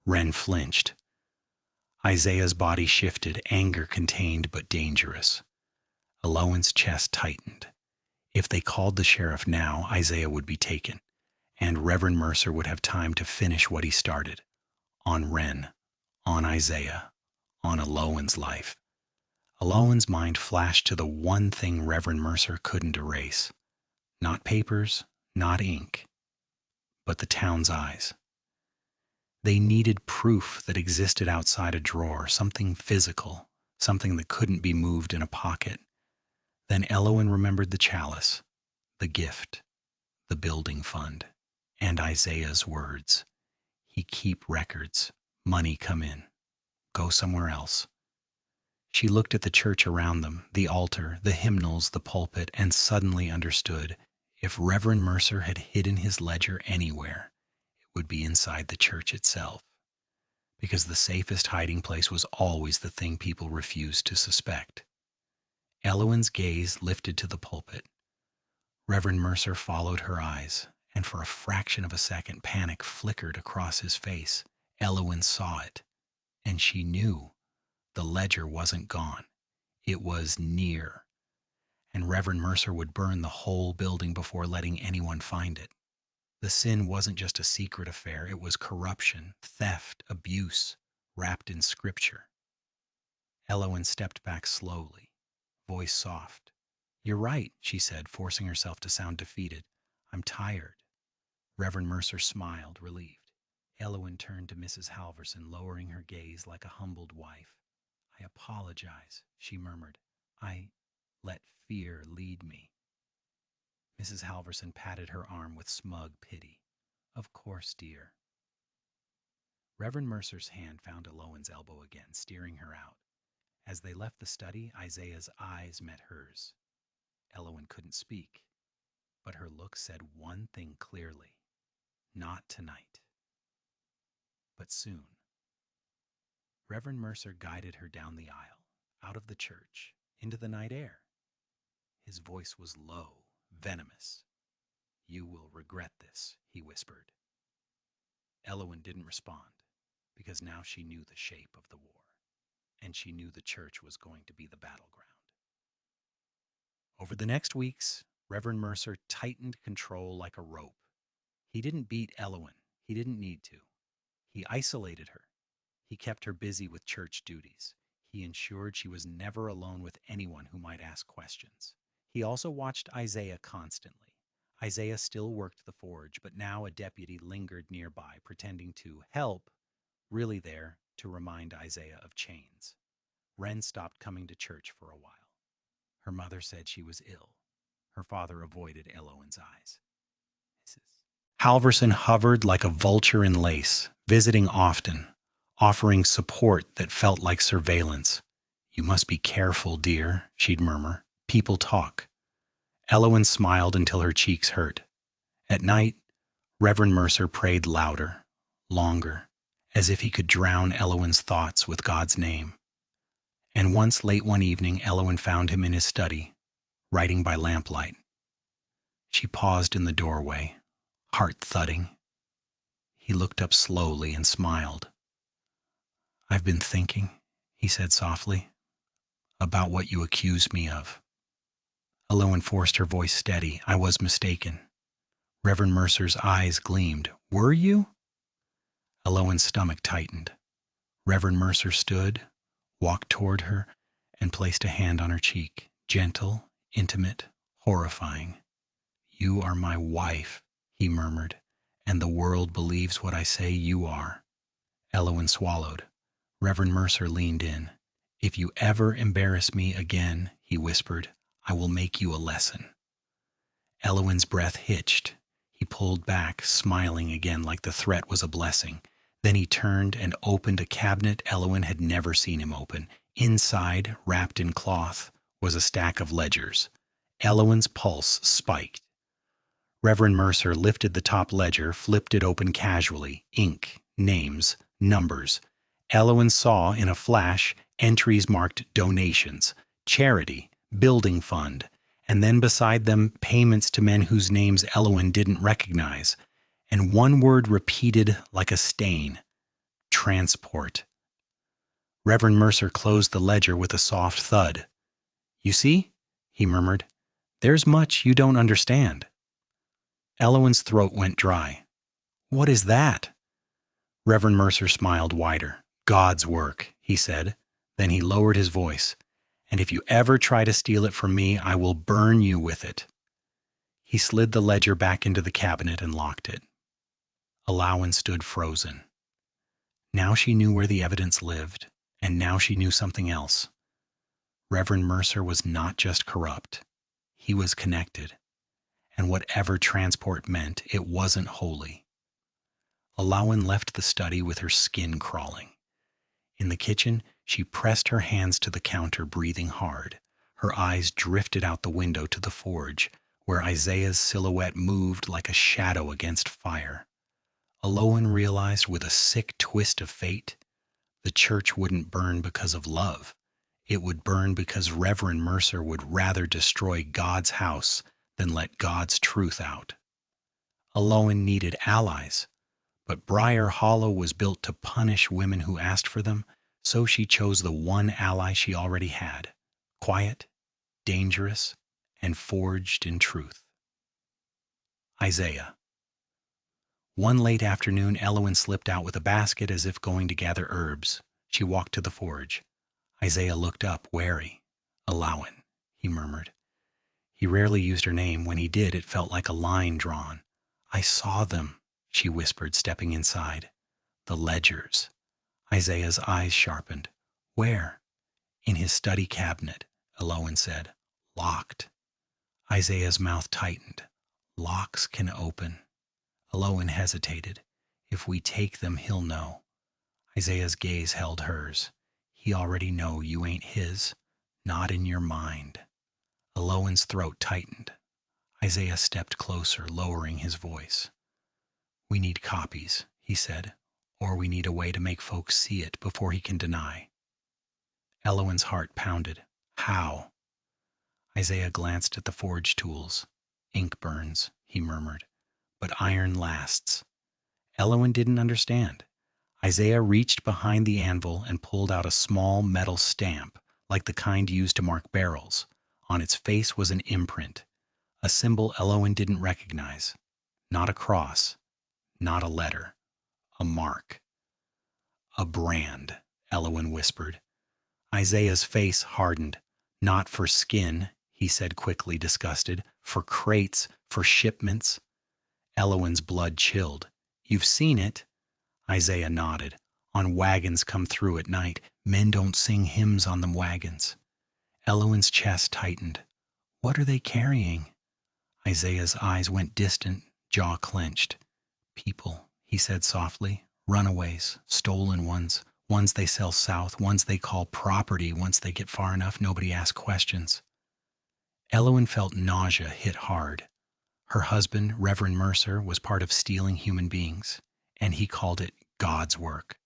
[SPEAKER 1] Wren flinched. Isaiah's body shifted, anger contained but dangerous. Elowen's chest tightened. If they called the sheriff now, Isaiah would be taken, and Reverend Mercer would have time to finish what he started. On Wren, on Isaiah, on Elowen's life. Elowen's mind flashed to the one thing Reverend Mercer couldn't erase. Not papers, not ink, but the town's eyes. They needed proof that existed outside a drawer, something physical, something that couldn't be moved in a pocket. Then Elowen remembered the chalice, the gift, the building fund, and Isaiah's words. He keep records, money come in, go somewhere else. She looked at the church around them, the altar, the hymnals, the pulpit, and suddenly understood. If Reverend Mercer had hidden his ledger anywhere, it would be inside the church itself. Because the safest hiding place was always the thing people refused to suspect. Elowen's gaze lifted to the pulpit. Reverend Mercer followed her eyes, and for a fraction of a second panic flickered across his face. Elowen saw it, and she knew the ledger wasn't gone. It was near, and Reverend Mercer would burn the whole building before letting anyone find it. The sin wasn't just a secret affair, it was corruption, theft, abuse, wrapped in scripture. Elowen stepped back slowly, voice soft. You're right, she said, forcing herself to sound defeated. I'm tired. Reverend Mercer smiled, relieved. Elowen turned to Mrs. Halverson, lowering her gaze like a humbled wife. I apologize, she murmured. I let fear lead me. Mrs. Halverson patted her arm with smug pity. Of course, dear. Reverend Mercer's hand found Eloin's elbow again, steering her out. As they left the study, Isaiah's eyes met hers. Eloin couldn't speak, but her look said one thing clearly. Not tonight. But soon. Reverend Mercer guided her down the aisle, out of the church, into the night air. His voice was low, venomous. You will regret this, he whispered. Eloin didn't respond, because now she knew the shape of the war, and she knew the church was going to be the battleground. Over the next weeks, Reverend Mercer tightened control like a rope. He didn't beat Eloin. He didn't need to. He isolated her. He kept her busy with church duties. He ensured she was never alone with anyone who might ask questions. He also watched Isaiah constantly. Isaiah still worked the forge, but now a deputy lingered nearby, pretending to help, really there to remind Isaiah of chains. Wren stopped coming to church for a while. Her mother said she was ill. Her father avoided Eloin's eyes. Mrs. Halverson hovered like a vulture in lace, visiting often, offering support that felt like surveillance. You must be careful, dear, she'd murmur. People talk. Eloin smiled until her cheeks hurt. At night, Reverend Mercer prayed louder, longer, as if he could drown Eloin's thoughts with God's name. And once late one evening, Eloin found him in his study, writing by lamplight. She paused in the doorway, heart thudding. He looked up slowly and smiled. I've been thinking, he said softly, about what you accused me of. Eloin forced her voice steady. I was mistaken. Reverend Mercer's eyes gleamed. Were you? Eloin's stomach tightened. Reverend Mercer stood, walked toward her, and placed a hand on her cheek. Gentle, intimate, horrifying. You are my wife, he murmured, and the world believes what I say you are. Eloin swallowed. Reverend Mercer leaned in. If you ever embarrass me again, he whispered, I will make you a lesson. Eloin's breath hitched. He pulled back, smiling again like the threat was a blessing. Then he turned and opened a cabinet Eloin had never seen him open. Inside, wrapped in cloth, was a stack of ledgers. Eloin's pulse spiked. Reverend Mercer lifted the top ledger, flipped it open casually. Ink, names, numbers. Eloin saw, in a flash, entries marked donations, charity, building fund, and then beside them payments to men whose names Eloin didn't recognize, and one word repeated like a stain: transport. Reverend Mercer closed the ledger with a soft thud. You see, he murmured, there's much you don't understand. Eloin's throat went dry. What is that? Reverend Mercer smiled wider. God's work, he said. Then he lowered his voice. And if you ever try to steal it from me, I will burn you with it. He slid the ledger back into the cabinet and locked it. Eloin stood frozen. Now she knew where the evidence lived, and now she knew something else. Reverend Mercer was not just corrupt. He was connected. And whatever transport meant, it wasn't holy. Eloin left the study with her skin crawling. In the kitchen, she pressed her hands to the counter, breathing hard. Her eyes drifted out the window to the forge, where Isaiah's silhouette moved like a shadow against fire. Eloin realized with a sick twist of fate, the church wouldn't burn because of love. It would burn because Reverend Mercer would rather destroy God's house than let God's truth out. Eloin needed allies. But Briar Hollow was built to punish women who asked for them, so she chose the one ally she already had, quiet, dangerous, and forged in truth. Isaiah. One late afternoon, Eloin slipped out with a basket as if going to gather herbs. She walked to the forge. Isaiah looked up, wary. Eloin, he murmured. He rarely used her name. When he did, it felt like a line drawn. I saw them, she whispered, stepping inside. The ledgers. Isaiah's eyes sharpened. Where? In his study cabinet, Elowen said. Locked. Isaiah's mouth tightened. Locks can open. Elowen hesitated. If we take them, he'll know. Isaiah's gaze held hers. He already know you ain't his. Not in your mind. Elowen's throat tightened. Isaiah stepped closer, lowering his voice. We need copies, he said, or we need a way to make folks see it before he can deny. Elowen's heart pounded. How? Isaiah glanced at the forge tools. Ink burns, he murmured, but iron lasts. Elowen didn't understand. Isaiah reached behind the anvil and pulled out a small metal stamp, like the kind used to mark barrels. On its face was an imprint, a symbol Elowen didn't recognize. Not a cross, not a letter, a mark. A brand, Elowen whispered. Isaiah's face hardened. Not for skin, he said quickly, disgusted. For crates, for shipments. Elowen's blood chilled. You've seen it? Isaiah nodded. On wagons come through at night. Men don't sing hymns on them wagons. Elowen's chest tightened. What are they carrying? Isaiah's eyes went distant, jaw clenched. People, he said softly. Runaways, stolen ones. Ones they sell south, ones they call property. Once they get far enough, nobody asks questions. Elowen felt nausea hit hard. Her husband, Reverend Mercer, was part of stealing human beings, and he called it God's work.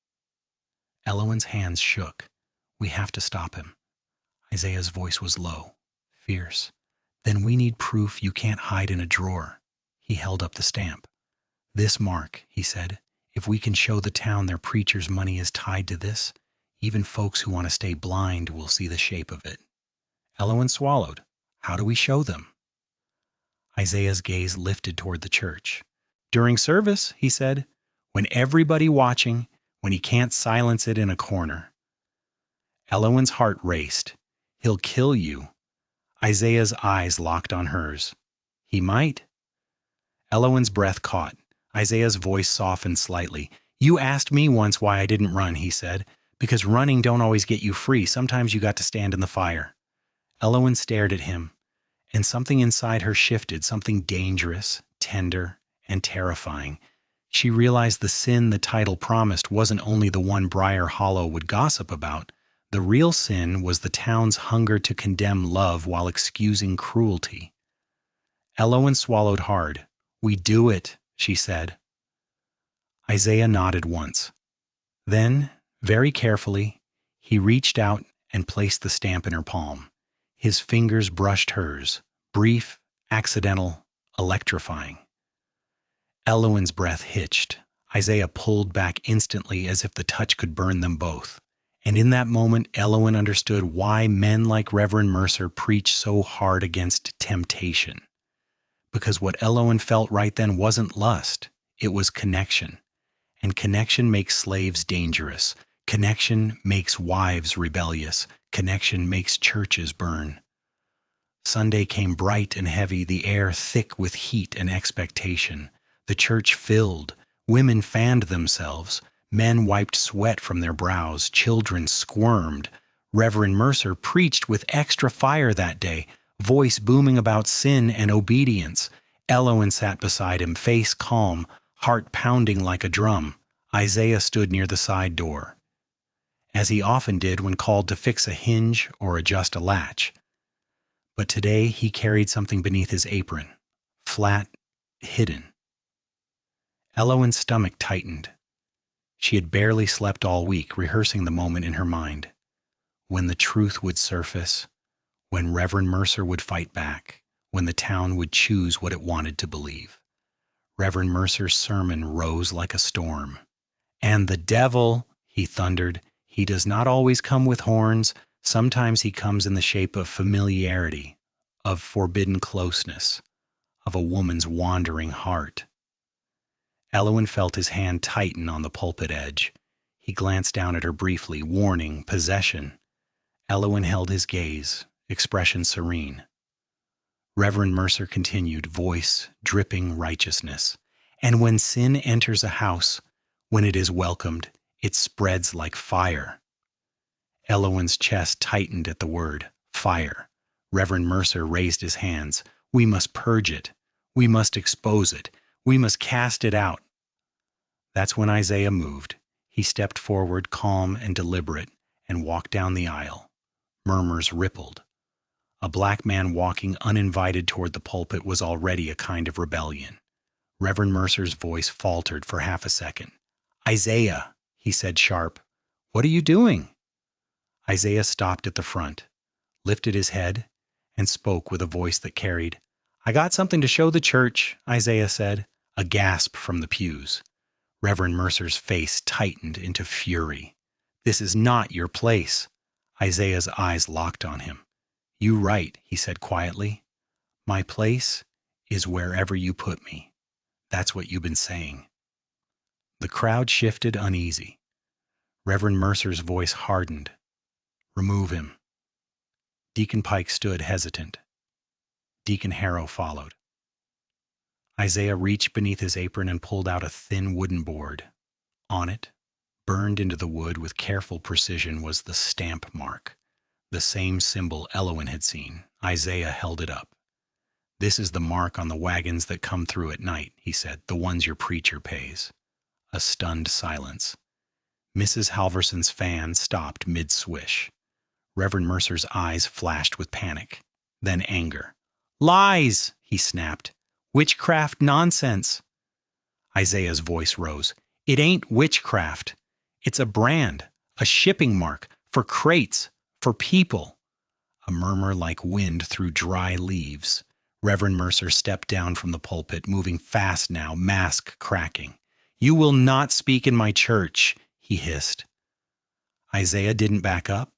[SPEAKER 1] Elowen's hands shook. We have to stop him. Isaiah's voice was low, fierce. Then we need proof you can't hide in a drawer. He held up the stamp. This mark, he said. If we can show the town their preacher's money is tied to this, even folks who want to stay blind will see the shape of it. Elowen swallowed. How do we show them? Isaiah's gaze lifted toward the church. During service, he said, when everybody watching, when he can't silence it in a corner. Elowen's heart raced. He'll kill you. Isaiah's eyes locked on hers. He might. Elowen's breath caught. Isaiah's voice softened slightly. You asked me once why I didn't run, he said. Because running don't always get you free. Sometimes you got to stand in the fire. Elowen stared at him, and something inside her shifted, something dangerous, tender, and terrifying. She realized the sin the title promised wasn't only the one Briar Hollow would gossip about. The real sin was the town's hunger to condemn love while excusing cruelty. Elowen swallowed hard. We do it, she said. Isaiah nodded once. Then, very carefully, he reached out and placed the stamp in her palm. His fingers brushed hers, brief, accidental, electrifying. Elowen's breath hitched. Isaiah pulled back instantly as if the touch could burn them both. And in that moment, Elowen understood why men like Reverend Mercer preach so hard against temptation. Because what Elowen felt right then wasn't lust, it was connection. And connection makes slaves dangerous. Connection makes wives rebellious. Connection makes churches burn. Sunday came bright and heavy, the air thick with heat and expectation. The church filled. Women fanned themselves. Men wiped sweat from their brows. Children squirmed. Reverend Mercer preached with extra fire that day, voice booming about sin and obedience. Elowen sat beside him, face calm, heart pounding like a drum. Isaiah stood near the side door, as he often did when called to fix a hinge or adjust a latch. But today he carried something beneath his apron, flat, hidden. Elowen's stomach tightened. She had barely slept all week, rehearsing the moment in her mind. When the truth would surface, when Reverend Mercer would fight back, when the town would choose what it wanted to believe. Reverend Mercer's sermon rose like a storm. And the devil, he thundered, he does not always come with horns. Sometimes he comes in the shape of familiarity, of forbidden closeness, of a woman's wandering heart. Elowen felt his hand tighten on the pulpit edge. He glanced down at her briefly, warning, possession. Elowen held his gaze, expression serene. Reverend Mercer continued, voice dripping righteousness. And when sin enters a house, when it is welcomed, it spreads like fire. Eloin's chest tightened at the word, fire. Reverend Mercer raised his hands. We must purge it. We must expose it. We must cast it out. That's when Isaiah moved. He stepped forward, calm and deliberate, and walked down the aisle. Murmurs rippled. A black man walking uninvited toward the pulpit was already a kind of rebellion. Reverend Mercer's voice faltered for half a second. Isaiah, he said sharp, what are you doing? Isaiah stopped at the front, lifted his head, and spoke with a voice that carried. I got something to show the church, Isaiah said. A gasp from the pews. Reverend Mercer's face tightened into fury. This is not your place. Isaiah's eyes locked on him. You right, he said quietly. My place is wherever you put me. That's what you've been saying. The crowd shifted uneasy. Reverend Mercer's voice hardened. Remove him. Deacon Pike stood hesitant. Deacon Harrow followed. Isaiah reached beneath his apron and pulled out a thin wooden board. On it, burned into the wood with careful precision, was the stamp mark, the same symbol Eloin had seen. Isaiah held it up. This is the mark on the wagons that come through at night, he said, the ones your preacher pays. A stunned silence. Mrs. Halverson's fan stopped mid-swish. Reverend Mercer's eyes flashed with panic, then anger. Lies, he snapped. Witchcraft nonsense. Isaiah's voice rose. It ain't witchcraft. It's a brand, a shipping mark, for crates, for people. A murmur like wind through dry leaves. Reverend Mercer stepped down from the pulpit, moving fast now, mask cracking. You will not speak in my church, he hissed. Isaiah didn't back up.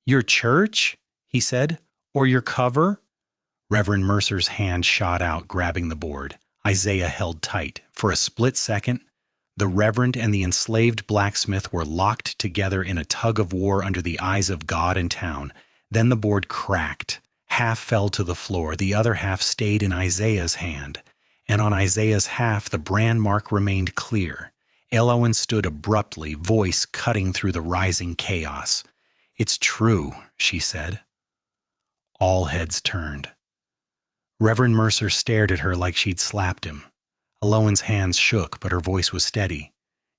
[SPEAKER 1] Your church? He said. Or your cover? Reverend Mercer's hand shot out, grabbing the board. Isaiah held tight. For a split second, the Reverend and the enslaved blacksmith were locked together in a tug of war under the eyes of God and town. Then the board cracked. Half fell to the floor. The other half stayed in Isaiah's hand. And on Isaiah's half, the brand mark remained clear. Eloin stood abruptly, voice cutting through the rising chaos. It's true, she said. All heads turned. Reverend Mercer stared at her like she'd slapped him. Eloin's hands shook, but her voice was steady.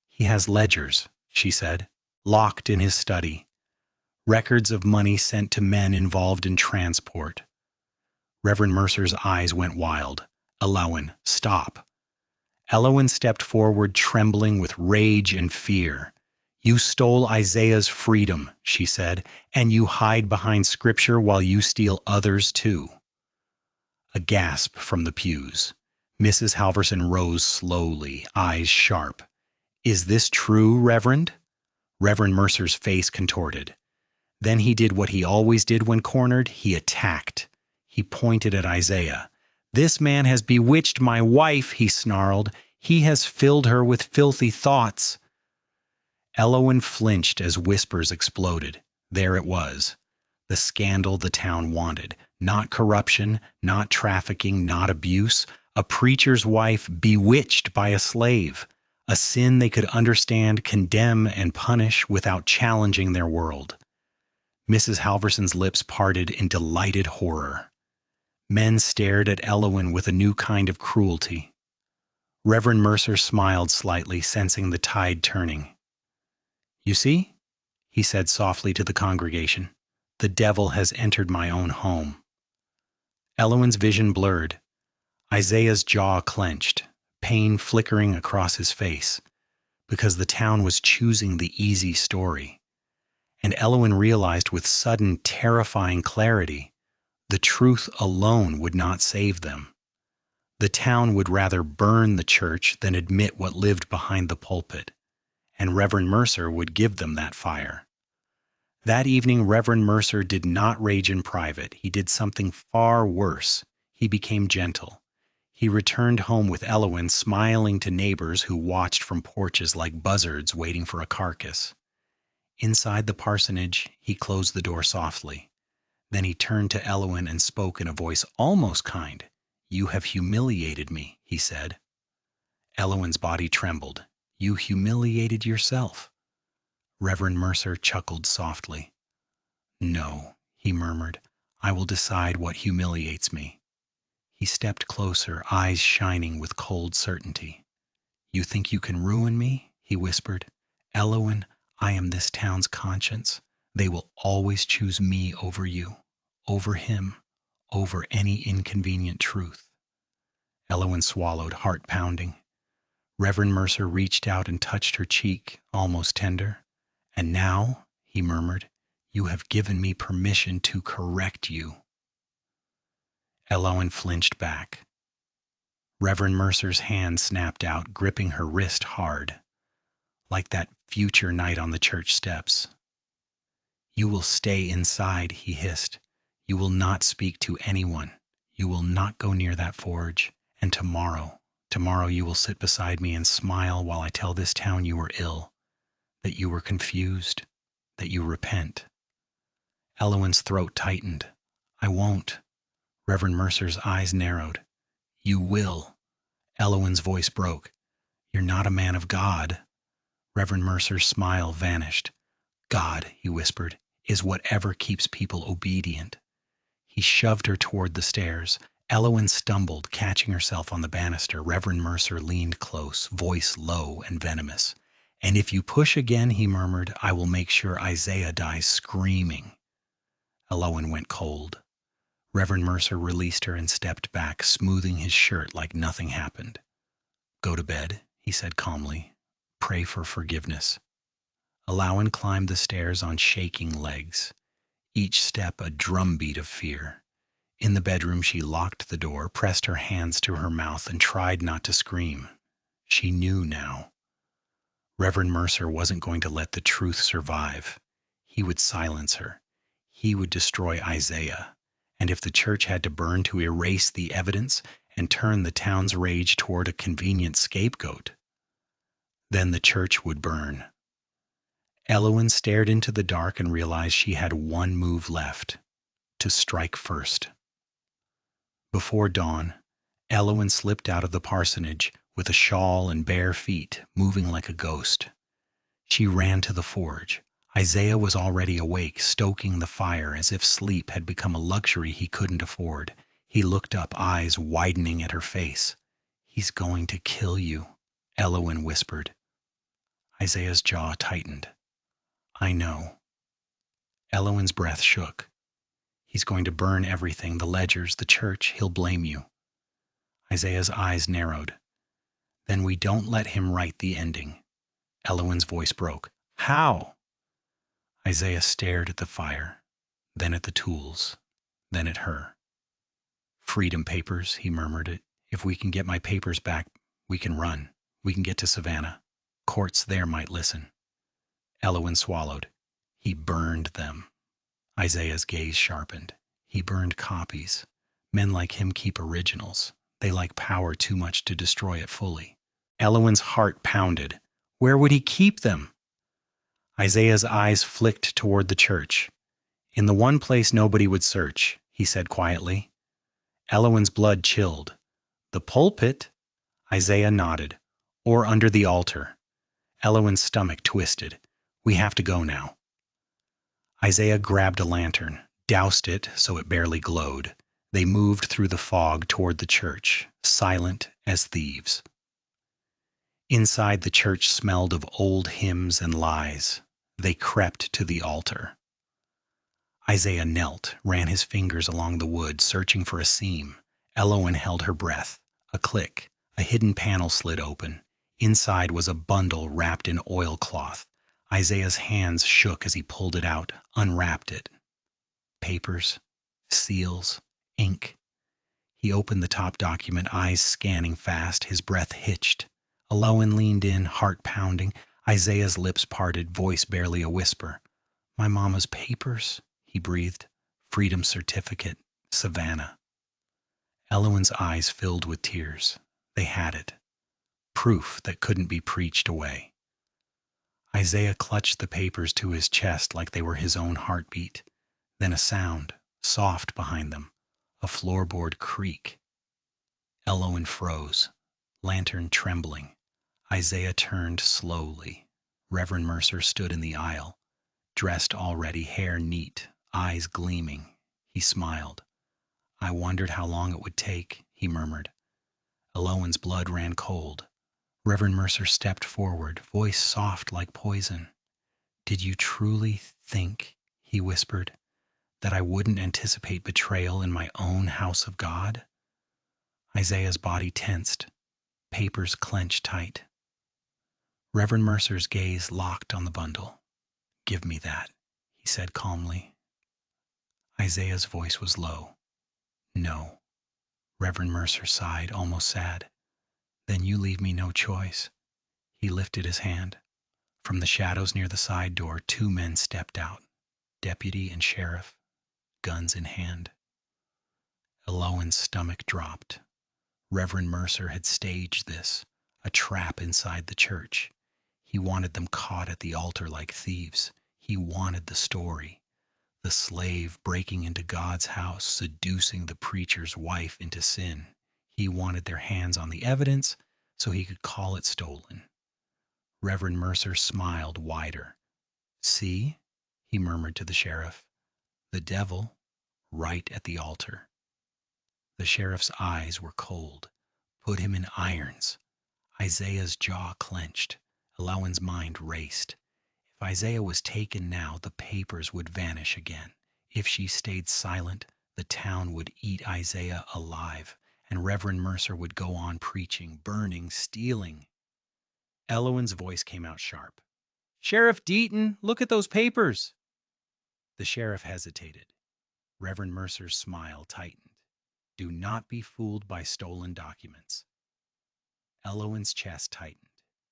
[SPEAKER 1] He has ledgers, she said, locked in his study. Records of money sent to men involved in transport. Reverend Mercer's eyes went wild. Eloin, stop. Eloin stepped forward, trembling with rage and fear. You stole Isaiah's freedom, she said, and you hide behind Scripture while you steal others too. A gasp from the pews. Mrs. Halverson rose slowly, eyes sharp. Is this true, Reverend? Reverend Mercer's face contorted. Then he did what he always did when cornered. He attacked. He pointed at Isaiah. This man has bewitched my wife, he snarled. He has filled her with filthy thoughts. Eloin flinched as whispers exploded. There it was. The scandal the town wanted. Not corruption, not trafficking, not abuse. A preacher's wife bewitched by a slave. A sin they could understand, condemn, and punish without challenging their world. Mrs. Halverson's lips parted in delighted horror. Men stared at Eloin with a new kind of cruelty. Reverend Mercer smiled slightly, sensing the tide turning. You see, he said softly to the congregation, the devil has entered my own home. Eloin's vision blurred. Isaiah's jaw clenched, pain flickering across his face, because the town was choosing the easy story. And Eloin realized with sudden, terrifying clarity, the truth alone would not save them. The town would rather burn the church than admit what lived behind the pulpit, and Reverend Mercer would give them that fire. That evening, Reverend Mercer did not rage in private. He did something far worse. He became gentle. He returned home with Eloin, smiling to neighbors who watched from porches like buzzards waiting for a carcass. Inside the parsonage, he closed the door softly. Then he turned to Eloin and spoke in a voice almost kind. You have humiliated me, he said. Eloin's body trembled. You humiliated yourself. Reverend Mercer chuckled softly. No, he murmured. I will decide what humiliates me. He stepped closer, eyes shining with cold certainty. You think you can ruin me? He whispered. Eloin, I am this town's conscience. They will always choose me over you, over him, over any inconvenient truth. Eloin swallowed, heart pounding. Reverend Mercer reached out and touched her cheek, almost tender. And now, he murmured, you have given me permission to correct you. Eloin flinched back. Reverend Mercer's hand snapped out, gripping her wrist hard, like that future night on the church steps. You will stay inside, he hissed. You will not speak to anyone. You will not go near that forge. And tomorrow you will sit beside me and smile while I tell this town you were ill, that you were confused, that you repent. Eloin's throat tightened. I won't. Reverend Mercer's eyes narrowed. You will. Eloin's voice broke. You're not a man of God. Reverend Mercer's smile vanished. God, he whispered, is whatever keeps people obedient. He shoved her toward the stairs. Eloin stumbled, catching herself on the banister. Reverend Mercer leaned close, voice low and venomous. And if you push again, he murmured, I will make sure Isaiah dies screaming. Eloin went cold. Reverend Mercer released her and stepped back, smoothing his shirt like nothing happened. Go to bed, he said calmly. Pray for forgiveness. Eloin climbed the stairs on shaking legs, each step a drumbeat of fear. In the bedroom, she locked the door, pressed her hands to her mouth, and tried not to scream. She knew now. Reverend Mercer wasn't going to let the truth survive. He would silence her. He would destroy Isaiah. And if the church had to burn to erase the evidence and turn the town's rage toward a convenient scapegoat, then the church would burn. Eloin stared into the dark and realized she had one move left: to strike first. Before dawn, Eloin slipped out of the parsonage with a shawl and bare feet, moving like a ghost. She ran to the forge. Isaiah was already awake, stoking the fire as if sleep had become a luxury he couldn't afford. He looked up, eyes widening at her face. He's going to kill you, Eloin whispered. Isaiah's jaw tightened. I know. Eloin's breath shook. He's going to burn everything, the ledgers, the church. He'll blame you. Isaiah's eyes narrowed. Then we don't let him write the ending. Eloin's voice broke. How? Isaiah stared at the fire, then at the tools, then at her. Freedom papers, he murmured it. If we can get my papers back, we can run. We can get to Savannah. Courts there might listen. Eloin swallowed. He burned them. Isaiah's gaze sharpened. He burned copies. Men like him keep originals. They like power too much to destroy it fully. Eloin's heart pounded. Where would he keep them? Isaiah's eyes flicked toward the church. In the one place nobody would search, he said quietly. Eloin's blood chilled. The pulpit? Isaiah nodded. Or under the altar. Eloin's stomach twisted. We have to go now. Isaiah grabbed a lantern, doused it so it barely glowed. They moved through the fog toward the church, silent as thieves. Inside, the church smelled of old hymns and lies. They crept to the altar. Isaiah knelt, ran his fingers along the wood, searching for a seam. Eloin held her breath. A click. A hidden panel slid open. Inside was a bundle wrapped in oilcloth. Isaiah's hands shook as he pulled it out, unwrapped it. Papers, seals, ink. He opened the top document, eyes scanning fast, his breath hitched. Eloin leaned in, heart pounding. Isaiah's lips parted, voice barely a whisper. My mama's papers, he breathed. Freedom certificate, Savannah. Eloin's eyes filled with tears. They had it. Proof that couldn't be preached away. Isaiah clutched the papers to his chest like they were his own heartbeat. Then a sound, soft behind them, a floorboard creak. Eloin froze, lantern trembling. Isaiah turned slowly. Reverend Mercer stood in the aisle, dressed already, hair neat, eyes gleaming. He smiled. I wondered how long it would take, he murmured. Eloan's blood ran cold. Reverend Mercer stepped forward, voice soft like poison. Did you truly think, he whispered, that I wouldn't anticipate betrayal in my own house of God? Isaiah's body tensed, papers clenched tight. Reverend Mercer's gaze locked on the bundle. Give me that, he said calmly. Isaiah's voice was low. No. Reverend Mercer sighed, almost sad. Then you leave me no choice. He lifted his hand. From the shadows near the side door, two men stepped out, deputy and sheriff, guns in hand. Eloan's stomach dropped. Reverend Mercer had staged this, a trap inside the church. He wanted them caught at the altar like thieves. He wanted the story. The slave breaking into God's house, seducing the preacher's wife into sin. He wanted their hands on the evidence so he could call it stolen. Reverend Mercer smiled wider. See, he murmured to the sheriff, the devil right at the altar. The sheriff's eyes were cold. Put him in irons. Isaiah's jaw clenched. Eloan's mind raced. If Isaiah was taken now, the papers would vanish again. If she stayed silent, the town would eat Isaiah alive, and Reverend Mercer would go on preaching, burning, stealing. Eloan's voice came out sharp. Sheriff Deaton, look at those papers. The sheriff hesitated. Reverend Mercer's smile tightened. Do not be fooled by stolen documents. Eloan's chest tightened.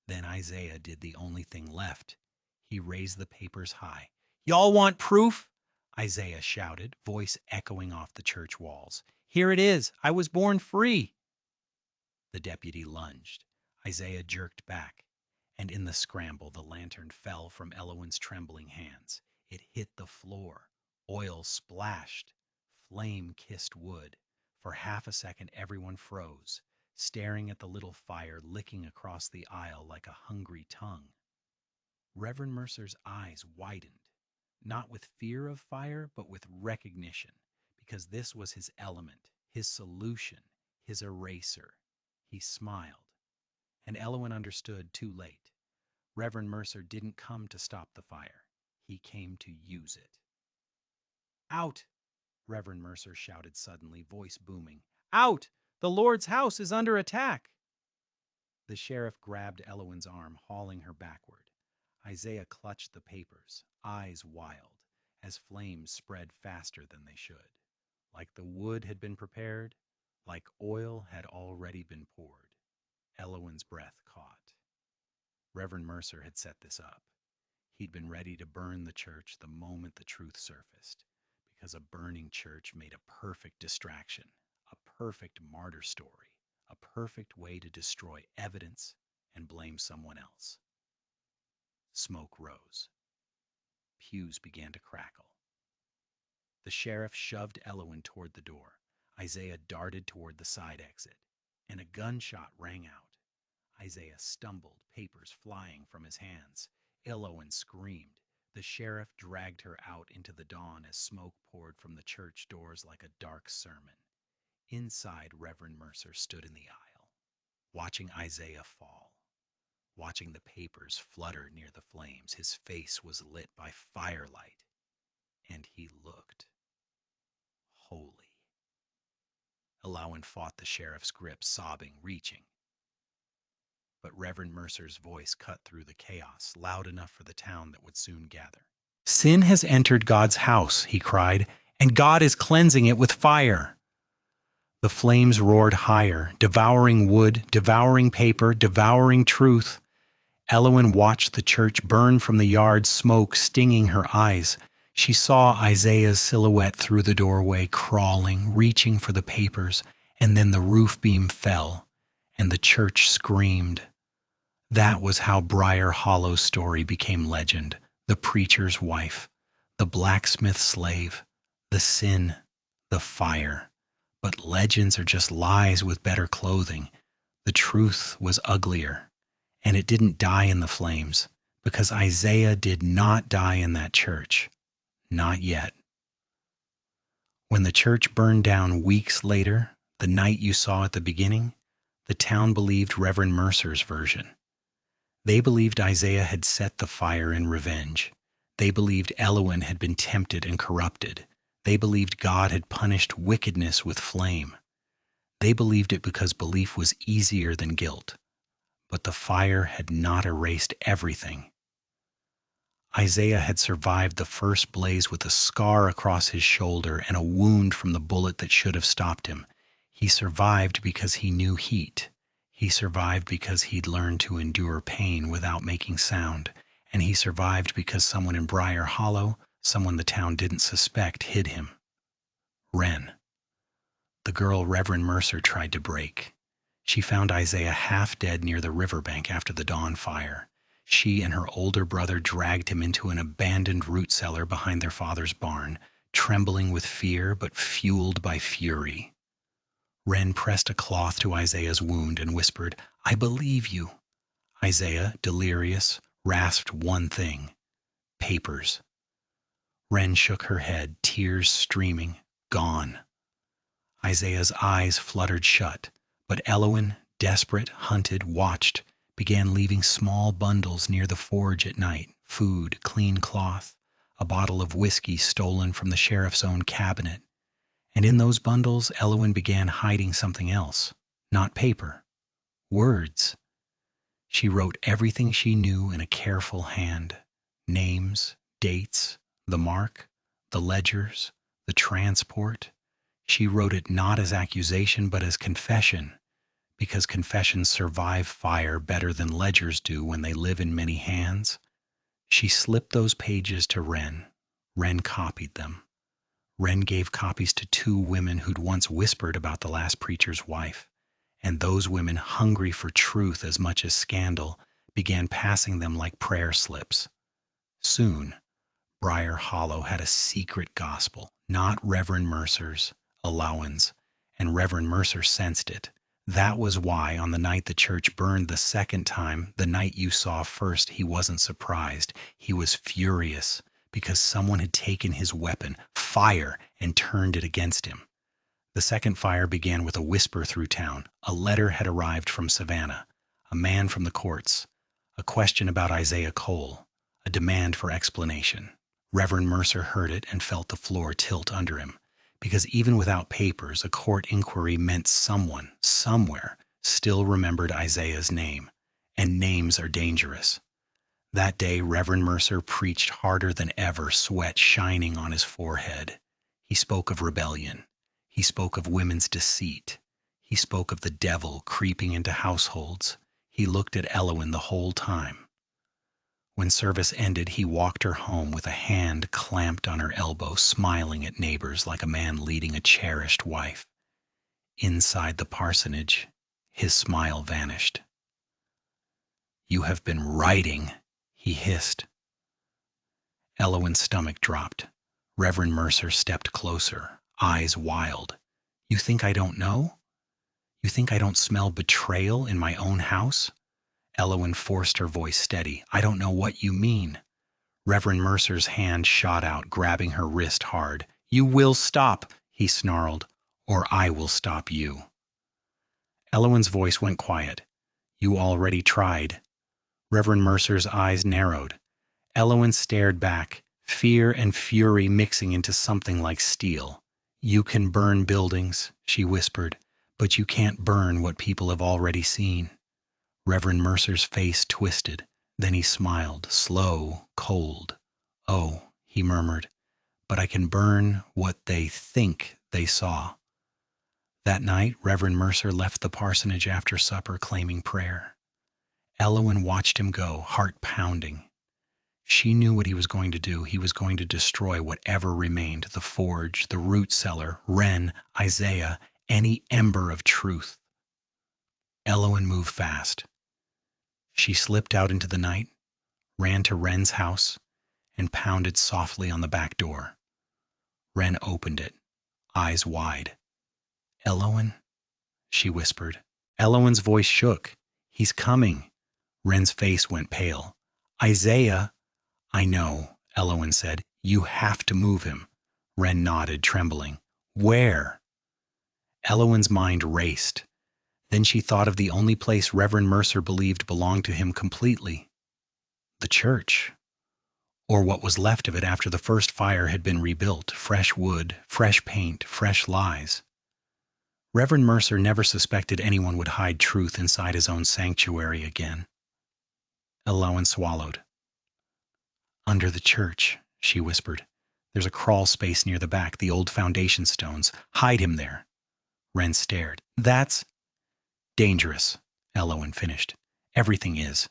[SPEAKER 1] Then Isaiah did the only thing left. He raised the papers high. Y'all want proof? Isaiah shouted, voice echoing off the church walls. Here it is. I was born free. The deputy lunged. Isaiah jerked back, and in the scramble the lantern fell from Eloan's trembling hands. It hit the floor. Oil splashed. Flame kissed wood. For half a second everyone froze, staring at the little fire licking across the aisle like a hungry tongue. Reverend Mercer's eyes widened, not with fear of fire, but with recognition, because this was his element, his solution, his eraser. He smiled, and Eloan understood too late. Reverend Mercer didn't come to stop the fire. He came to use it. Out! Reverend Mercer shouted suddenly, voice booming. Out! The Lord's house is under attack! The sheriff grabbed Eloan's arm, hauling her backward. Isaiah clutched the papers, eyes wild, as flames spread faster than they should. Like the wood had been prepared, like oil had already been poured. Eloan's breath caught. Reverend Mercer had set this up. He'd been ready to burn the church the moment the truth surfaced, because a burning church made a perfect distraction, a perfect martyr story, a perfect way to destroy evidence and blame someone else. Smoke rose. Pews began to crackle. The sheriff shoved Eloan toward the door. Isaiah darted toward the side exit, and a gunshot rang out. Isaiah stumbled, papers flying from his hands. Eloan screamed. The sheriff dragged her out into the dawn as smoke poured from the church doors like a dark sermon. Inside, Reverend Mercer stood in the aisle, watching Isaiah fall, watching the papers flutter near the flames. His face was lit by firelight, and he looked holy. Eloan fought the sheriff's grip, sobbing, reaching. But Reverend Mercer's voice cut through the chaos, loud enough for the town that would soon gather. Sin has entered God's house, he cried, and God is cleansing it with fire. The flames roared higher, devouring wood, devouring paper, devouring truth. Eloan watched the church burn from the yard, smoke stinging her eyes. She saw Isaiah's silhouette through the doorway, crawling, reaching for the papers, and then the roof beam fell, and the church screamed. That was how Briar Hollow's story became legend. The preacher's wife, the blacksmith slave, the sin, the fire. But legends are just lies with better clothing. The truth was uglier, and it didn't die in the flames, because Isaiah did not die in that church. Not yet. When the church burned down weeks later, the night you saw at the beginning, the town believed Reverend Mercer's version. They believed Isaiah had set the fire in revenge. They believed Elohim had been tempted and corrupted. They believed God had punished wickedness with flame. They believed it because belief was easier than guilt. But the fire had not erased everything. Isaiah had survived the first blaze with a scar across his shoulder and a wound from the bullet that should have stopped him. He survived because he knew heat. He survived because he'd learned to endure pain without making sound. And he survived because someone in Briar Hollow, someone the town didn't suspect, hid him. Wren, the girl Reverend Mercer tried to break. She found Isaiah half dead near the riverbank after the dawn fire. She and her older brother dragged him into an abandoned root cellar behind their father's barn, trembling with fear but fueled by fury. Wren pressed a cloth to Isaiah's wound and whispered, "I believe you." Isaiah, delirious, rasped one thing: papers. Wren shook her head, tears streaming. Gone. Isaiah's eyes fluttered shut, but Elohim, desperate, hunted, watched, began leaving small bundles near the forge at night: food, clean cloth, a bottle of whiskey stolen from the sheriff's own cabinet. And in those bundles, Elohim began hiding something else. Not paper. Words. She wrote everything she knew in a careful hand. Names, dates, the mark, the ledgers, the transport. She wrote it not as accusation but as confession, because confessions survive fire better than ledgers do when they live in many hands. She slipped those pages to Wren. Wren copied them. Wren gave copies to 2 women who'd once whispered about the last preacher's wife, and those women, hungry for truth as much as scandal, began passing them like prayer slips. Soon, Briar Hollow had a secret gospel, not Reverend Mercer's, Elohim's, and Reverend Mercer sensed it. That was why, on the night the church burned the second time, the night you saw first, he wasn't surprised. He was furious, because someone had taken his weapon, fire, and turned it against him. The second fire began with a whisper through town. A letter had arrived from Savannah, a man from the courts, a question about Isaiah Cole, a demand for explanation. Reverend Mercer heard it and felt the floor tilt under him, because even without papers, a court inquiry meant someone, somewhere, still remembered Isaiah's name, and names are dangerous. That day, Reverend Mercer preached harder than ever, sweat shining on his forehead. He spoke of rebellion. He spoke of women's deceit. He spoke of the devil creeping into households. He looked at Elohim the whole time. When service ended, he walked her home with a hand clamped on her elbow, smiling at neighbors like a man leading a cherished wife. Inside the parsonage, his smile vanished. "You have been writing," he hissed. Elohim's stomach dropped. Reverend Mercer stepped closer, eyes wild. "You think I don't know? You think I don't smell betrayal in my own house?" Elohim forced her voice steady. "I don't know what you mean." Reverend Mercer's hand shot out, grabbing her wrist hard. "You will stop," he snarled, "or I will stop you." Elohim's voice went quiet. "You already tried." Reverend Mercer's eyes narrowed. Elohim stared back, fear and fury mixing into something like steel. "You can burn buildings," she whispered, "but you can't burn what people have already seen." Reverend Mercer's face twisted. Then he smiled, slow, cold. "Oh," he murmured, "but I can burn what they think they saw." That night, Reverend Mercer left the parsonage after supper, claiming prayer. Elohim watched him go, heart pounding. She knew what he was going to do. He was going to destroy whatever remained: the forge, the root cellar, Wren, Isaiah, any ember of truth. Elohim moved fast. She slipped out into the night, ran to Wren's house, and pounded softly on the back door. Wren opened it, eyes wide. "Elohim?" she whispered. Elohim's voice shook. "He's coming." Wren's face went pale. "Isaiah." "I know," Elohim said. "You have to move him." Wren nodded, trembling. Where? Elowen's mind raced. Then she thought of the only place Reverend Mercer believed belonged to him completely, the church. Or what was left of it after the first fire had been rebuilt, fresh wood, fresh paint, fresh lies. Reverend Mercer never suspected anyone would hide truth inside his own sanctuary again. Elowen swallowed. Under the church, she whispered. There's a crawl space near the back, the old foundation stones. Hide him there. Wren stared. That's dangerous, Elowen finished. Everything is.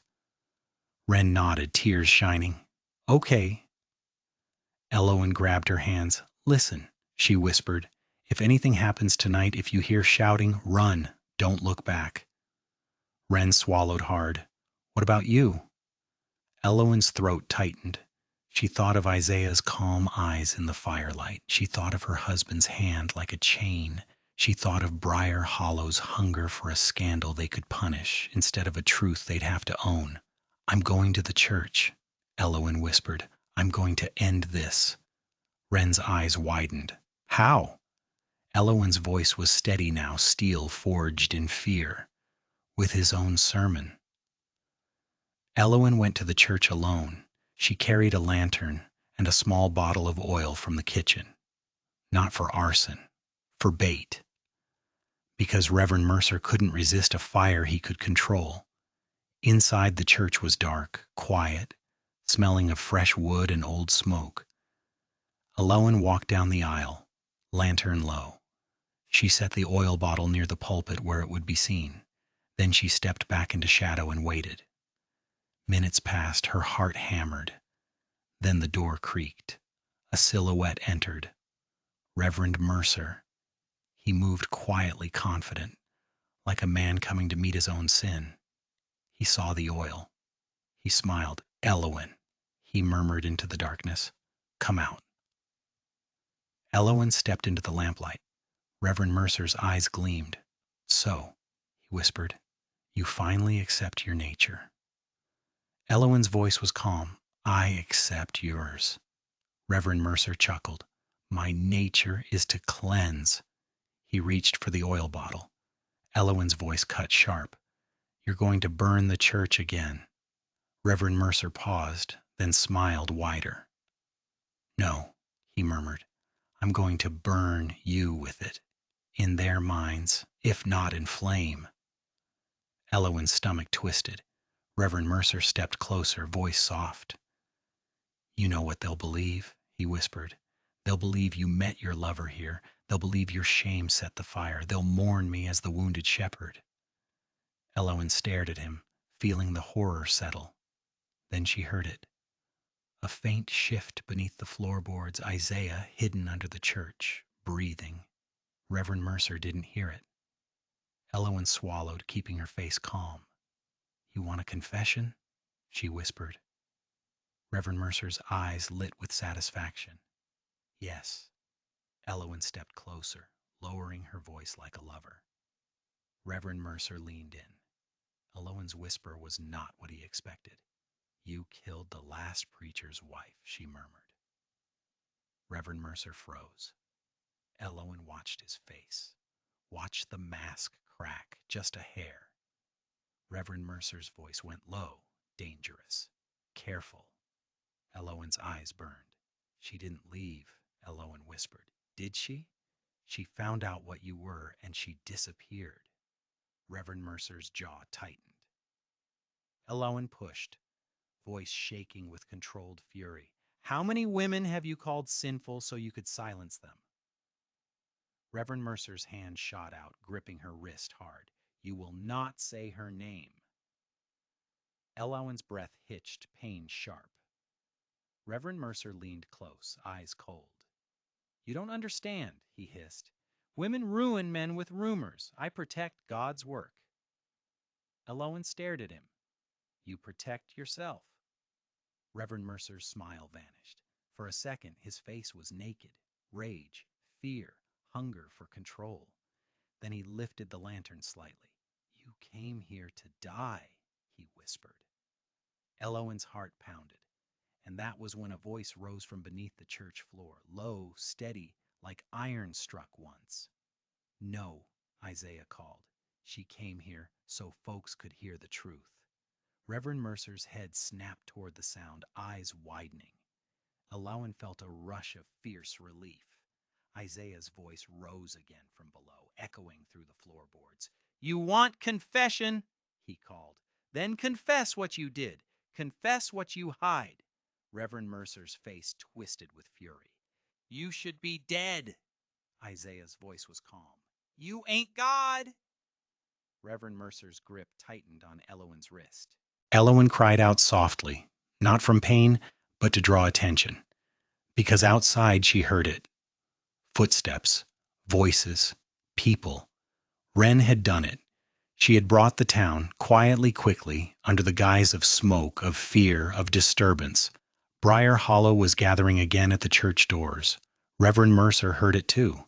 [SPEAKER 1] Wren nodded, tears shining. Okay. Elowen grabbed her hands. Listen, she whispered. If anything happens tonight, if you hear shouting, run. Don't look back. Wren swallowed hard. What about you? Elowen's throat tightened. She thought of Isaiah's calm eyes in the firelight. She thought of her husband's hand like a chain. She thought of Briar Hollow's hunger for a scandal they could punish instead of a truth they'd have to own. I'm going to the church, Elowen whispered. I'm going to end this. Wren's eyes widened. How? Elowen's voice was steady now, steel forged in fear. With his own sermon. Elowen went to the church alone. She carried a lantern and a small bottle of oil from the kitchen. Not for arson, for bait. Because Reverend Mercer couldn't resist a fire he could control. Inside the church was dark, quiet, smelling of fresh wood and old smoke. Elowen walked down the aisle, lantern low. She set the oil bottle near the pulpit where it would be seen. Then she stepped back into shadow and waited. Minutes passed, her heart hammered. Then the door creaked. A silhouette entered. Reverend Mercer. He moved quietly confident, like a man coming to meet his own sin. He saw the oil. He smiled. Elowen, he murmured into the darkness. Come out. Elowen stepped into the lamplight. Reverend Mercer's eyes gleamed. So, he whispered, you finally accept your nature. Elowen's voice was calm. I accept yours. Reverend Mercer chuckled. My nature is to cleanse. He reached for the oil bottle. Elowen's voice cut sharp. You're going to burn the church again. Reverend Mercer paused, then smiled wider. No, he murmured. I'm going to burn you with it. In their minds, if not in flame. Elowen's stomach twisted. Reverend Mercer stepped closer, voice soft. You know what they'll believe, he whispered. They'll believe you met your lover here. They'll believe your shame set the fire. They'll mourn me as the wounded shepherd. Elowen stared at him, feeling the horror settle. Then she heard it. A faint shift beneath the floorboards, Isaiah hidden under the church, breathing. Reverend Mercer didn't hear it. Elowen swallowed, keeping her face calm. You want a confession? She whispered. Reverend Mercer's eyes lit with satisfaction. Yes. Elowen stepped closer, lowering her voice like a lover. Reverend Mercer leaned in. Elowen's whisper was not what he expected. You killed the last preacher's wife, she murmured. Reverend Mercer froze. Elowen watched his face. Watched the mask crack just a hair. Reverend Mercer's voice went low, dangerous, careful. Elowen's eyes burned. She didn't leave, Elowen whispered. Did she? She found out what you were, and she disappeared. Reverend Mercer's jaw tightened. Elowen pushed, voice shaking with controlled fury. How many women have you called sinful so you could silence them? Reverend Mercer's hand shot out, gripping her wrist hard. You will not say her name. Elowen's breath hitched, pain sharp. Reverend Mercer leaned close, eyes cold. You don't understand, he hissed. Women ruin men with rumors. I protect God's work. Elowen stared at him. You protect yourself. Reverend Mercer's smile vanished. For a second, his face was naked. Rage, fear, hunger for control. Then he lifted the lantern slightly. You came here to die, he whispered. Elowen's heart pounded, and that was when a voice rose from beneath the church floor, low, steady, like iron struck once. No, Isaiah called. She came here so folks could hear the truth. Reverend Mercer's head snapped toward the sound, eyes widening. Elowen felt a rush of fierce relief. Isaiah's voice rose again from below, echoing through the floorboards. "You want confession?" he called. "Then confess what you did. Confess what you hide." Reverend Mercer's face twisted with fury. "You should be dead." Isaiah's voice was calm. "You ain't God." Reverend Mercer's grip tightened on Elowen's wrist. Elowen cried out softly, not from pain, but to draw attention, because outside she heard it. Footsteps, voices, people. Wren had done it. She had brought the town, quietly, quickly, under the guise of smoke, of fear, of disturbance. Briar Hollow was gathering again at the church doors. Reverend Mercer heard it too.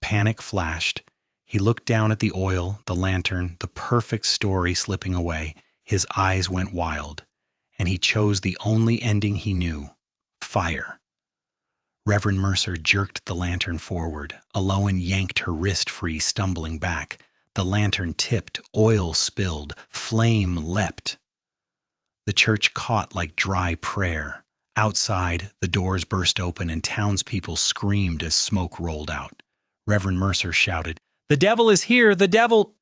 [SPEAKER 1] Panic flashed. He looked down at the oil, the lantern, the perfect story slipping away. His eyes went wild, and he chose the only ending he knew: fire. Reverend Mercer jerked the lantern forward. Elowen yanked her wrist free, stumbling back. The lantern tipped, oil spilled, flame leapt. The church caught like dry prayer. Outside, the doors burst open and townspeople screamed as smoke rolled out. Reverend Mercer shouted, "The devil is here! The devil!"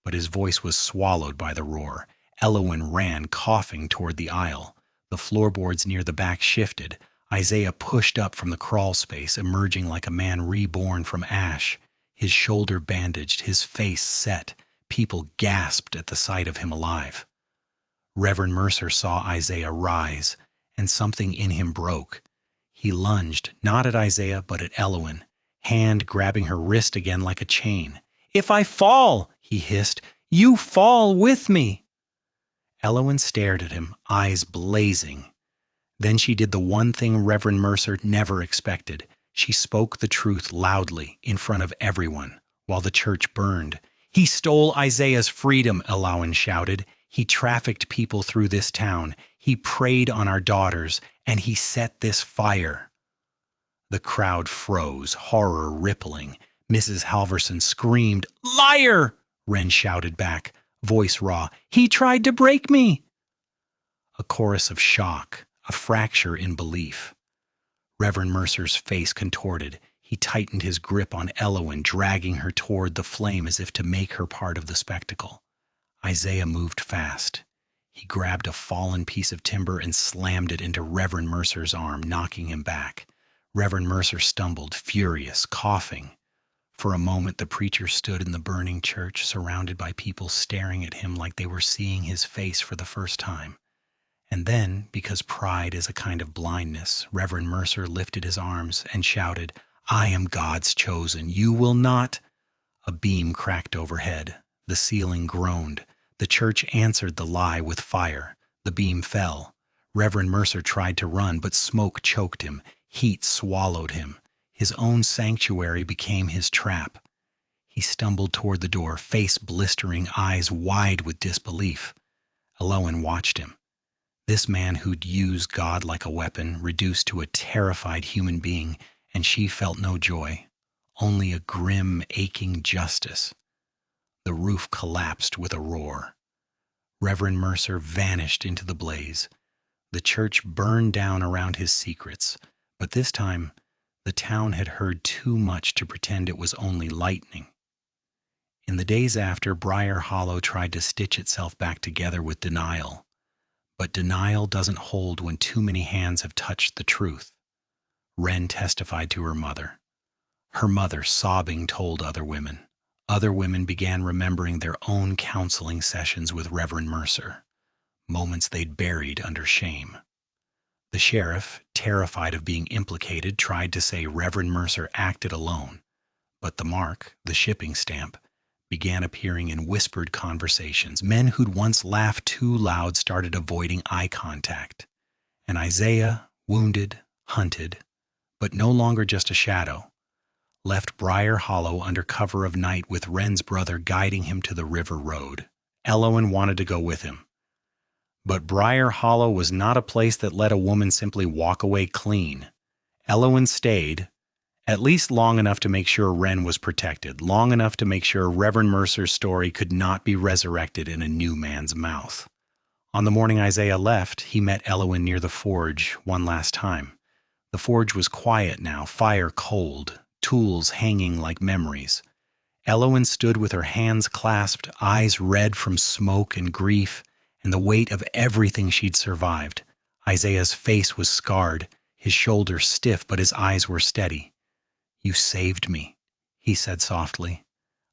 [SPEAKER 1] But his voice was swallowed by the roar. Elowen ran, coughing, toward the aisle. The floorboards near the back shifted. Isaiah pushed up from the crawl space, emerging like a man reborn from ash, his shoulder bandaged, his face set. People gasped at the sight of him alive. Reverend Mercer saw Isaiah rise, and something in him broke. He lunged, not at Isaiah, but at Elowen, hand grabbing her wrist again like a chain. "If I fall," he hissed, "you fall with me." Elowen stared at him, eyes blazing. Then she did the one thing Reverend Mercer never expected. She spoke the truth loudly, in front of everyone, while the church burned. "He stole Isaiah's freedom," Elowen shouted. "He trafficked people through this town. He preyed on our daughters, and he set this fire." The crowd froze, horror rippling. Mrs. Halverson screamed, "Liar!" Wren shouted back, voice raw. "He tried to break me." A chorus of shock, a fracture in belief. Reverend Mercer's face contorted. He tightened his grip on Elowen, dragging her toward the flame as if to make her part of the spectacle. Isaiah moved fast. He grabbed a fallen piece of timber and slammed it into Reverend Mercer's arm, knocking him back. Reverend Mercer stumbled, furious, coughing. For a moment the preacher stood in the burning church, surrounded by people staring at him like they were seeing his face for the first time. And then, because pride is a kind of blindness, Reverend Mercer lifted his arms and shouted, "I am God's chosen. You will not." A beam cracked overhead. The ceiling groaned. The church answered the lie with fire. The beam fell. Reverend Mercer tried to run, but smoke choked him. Heat swallowed him. His own sanctuary became his trap. He stumbled toward the door, face blistering, eyes wide with disbelief. Elowen watched him. This man who'd used God like a weapon, reduced to a terrified human being, and she felt no joy, only a grim, aching justice. The roof collapsed with a roar. Reverend Mercer vanished into the blaze. The church burned down around his secrets, but this time the town had heard too much to pretend it was only lightning. In the days after, Briar Hollow tried to stitch itself back together with denial. But denial doesn't hold when too many hands have touched the truth. Wren testified to her mother. Her mother, sobbing, told other women. Other women began remembering their own counseling sessions with Reverend Mercer, moments they'd buried under shame. The sheriff, terrified of being implicated, tried to say Reverend Mercer acted alone, but the mark, the shipping stamp, began appearing in whispered conversations. Men who'd once laughed too loud started avoiding eye contact. And Isaiah, wounded, hunted, but no longer just a shadow, left Briar Hollow under cover of night with Wren's brother guiding him to the river road. Elowen wanted to go with him. But Briar Hollow was not a place that let a woman simply walk away clean. Elowen stayed, At least long enough to make sure Wren was protected, long enough to make sure Reverend Mercer's story could not be resurrected in a new man's mouth. On the morning Isaiah left, he met Elowin near the forge one last time. The forge was quiet now, fire cold, tools hanging like memories. Elowin stood with her hands clasped, eyes red from smoke and grief, and the weight of everything she'd survived. Isaiah's face was scarred, his shoulders stiff, but his eyes were steady. "You saved me," he said softly.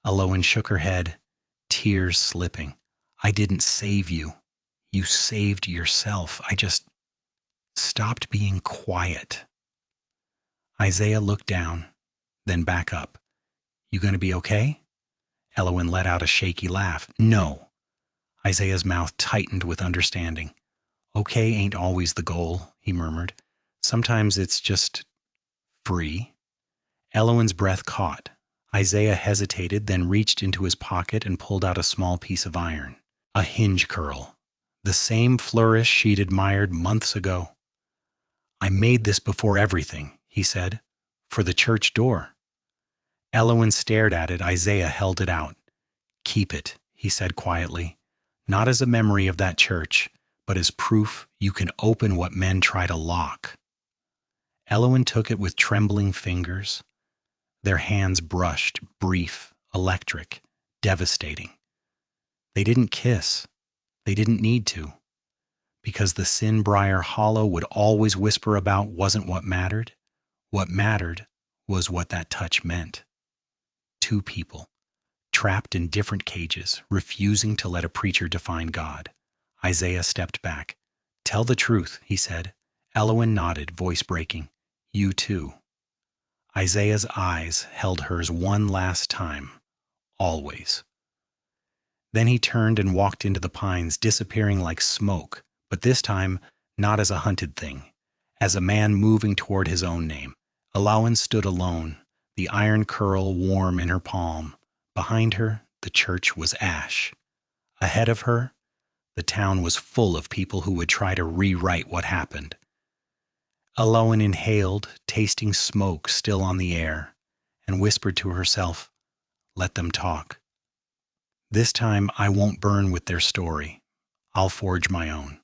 [SPEAKER 1] Elowin shook her head, tears slipping. "I didn't save you. You saved yourself. I just stopped being quiet." Isaiah looked down, then back up. "You going to be okay?" Elowin let out a shaky laugh. "No." Isaiah's mouth tightened with understanding. "Okay ain't always the goal," he murmured. "Sometimes it's just free." Elowin's breath caught. Isaiah hesitated, then reached into his pocket and pulled out a small piece of iron. A hinge curl. The same flourish she'd admired months ago. "I made this before everything," he said. "For the church door." Elowin stared at it. Isaiah held it out. "Keep it," he said quietly. "Not as a memory of that church, but as proof you can open what men try to lock." Elowin took it with trembling fingers. Their hands brushed, brief, electric, devastating. They didn't kiss. They didn't need to. Because the sin Briar Hollow would always whisper about wasn't what mattered. What mattered was what that touch meant. Two people, trapped in different cages, refusing to let a preacher define God. Isaiah stepped back. "Tell the truth," he said. Elowin nodded, voice breaking. "You too." Isaiah's eyes held hers one last time. Always. Then he turned and walked into the pines, disappearing like smoke, but this time not as a hunted thing, as a man moving toward his own name. Elowin stood alone, the iron curl warm in her palm. Behind her, the church was ash. Ahead of her, the town was full of people who would try to rewrite what happened. Elowin inhaled, tasting smoke still on the air, and whispered to herself, "Let them talk. This time I won't burn with their story. I'll forge my own."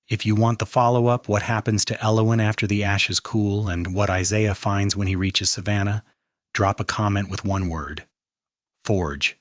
[SPEAKER 1] If you want the follow-up, what happens to Elowin after the ashes cool, and what Isaiah finds when he reaches Savannah, drop a comment with one word: Forge.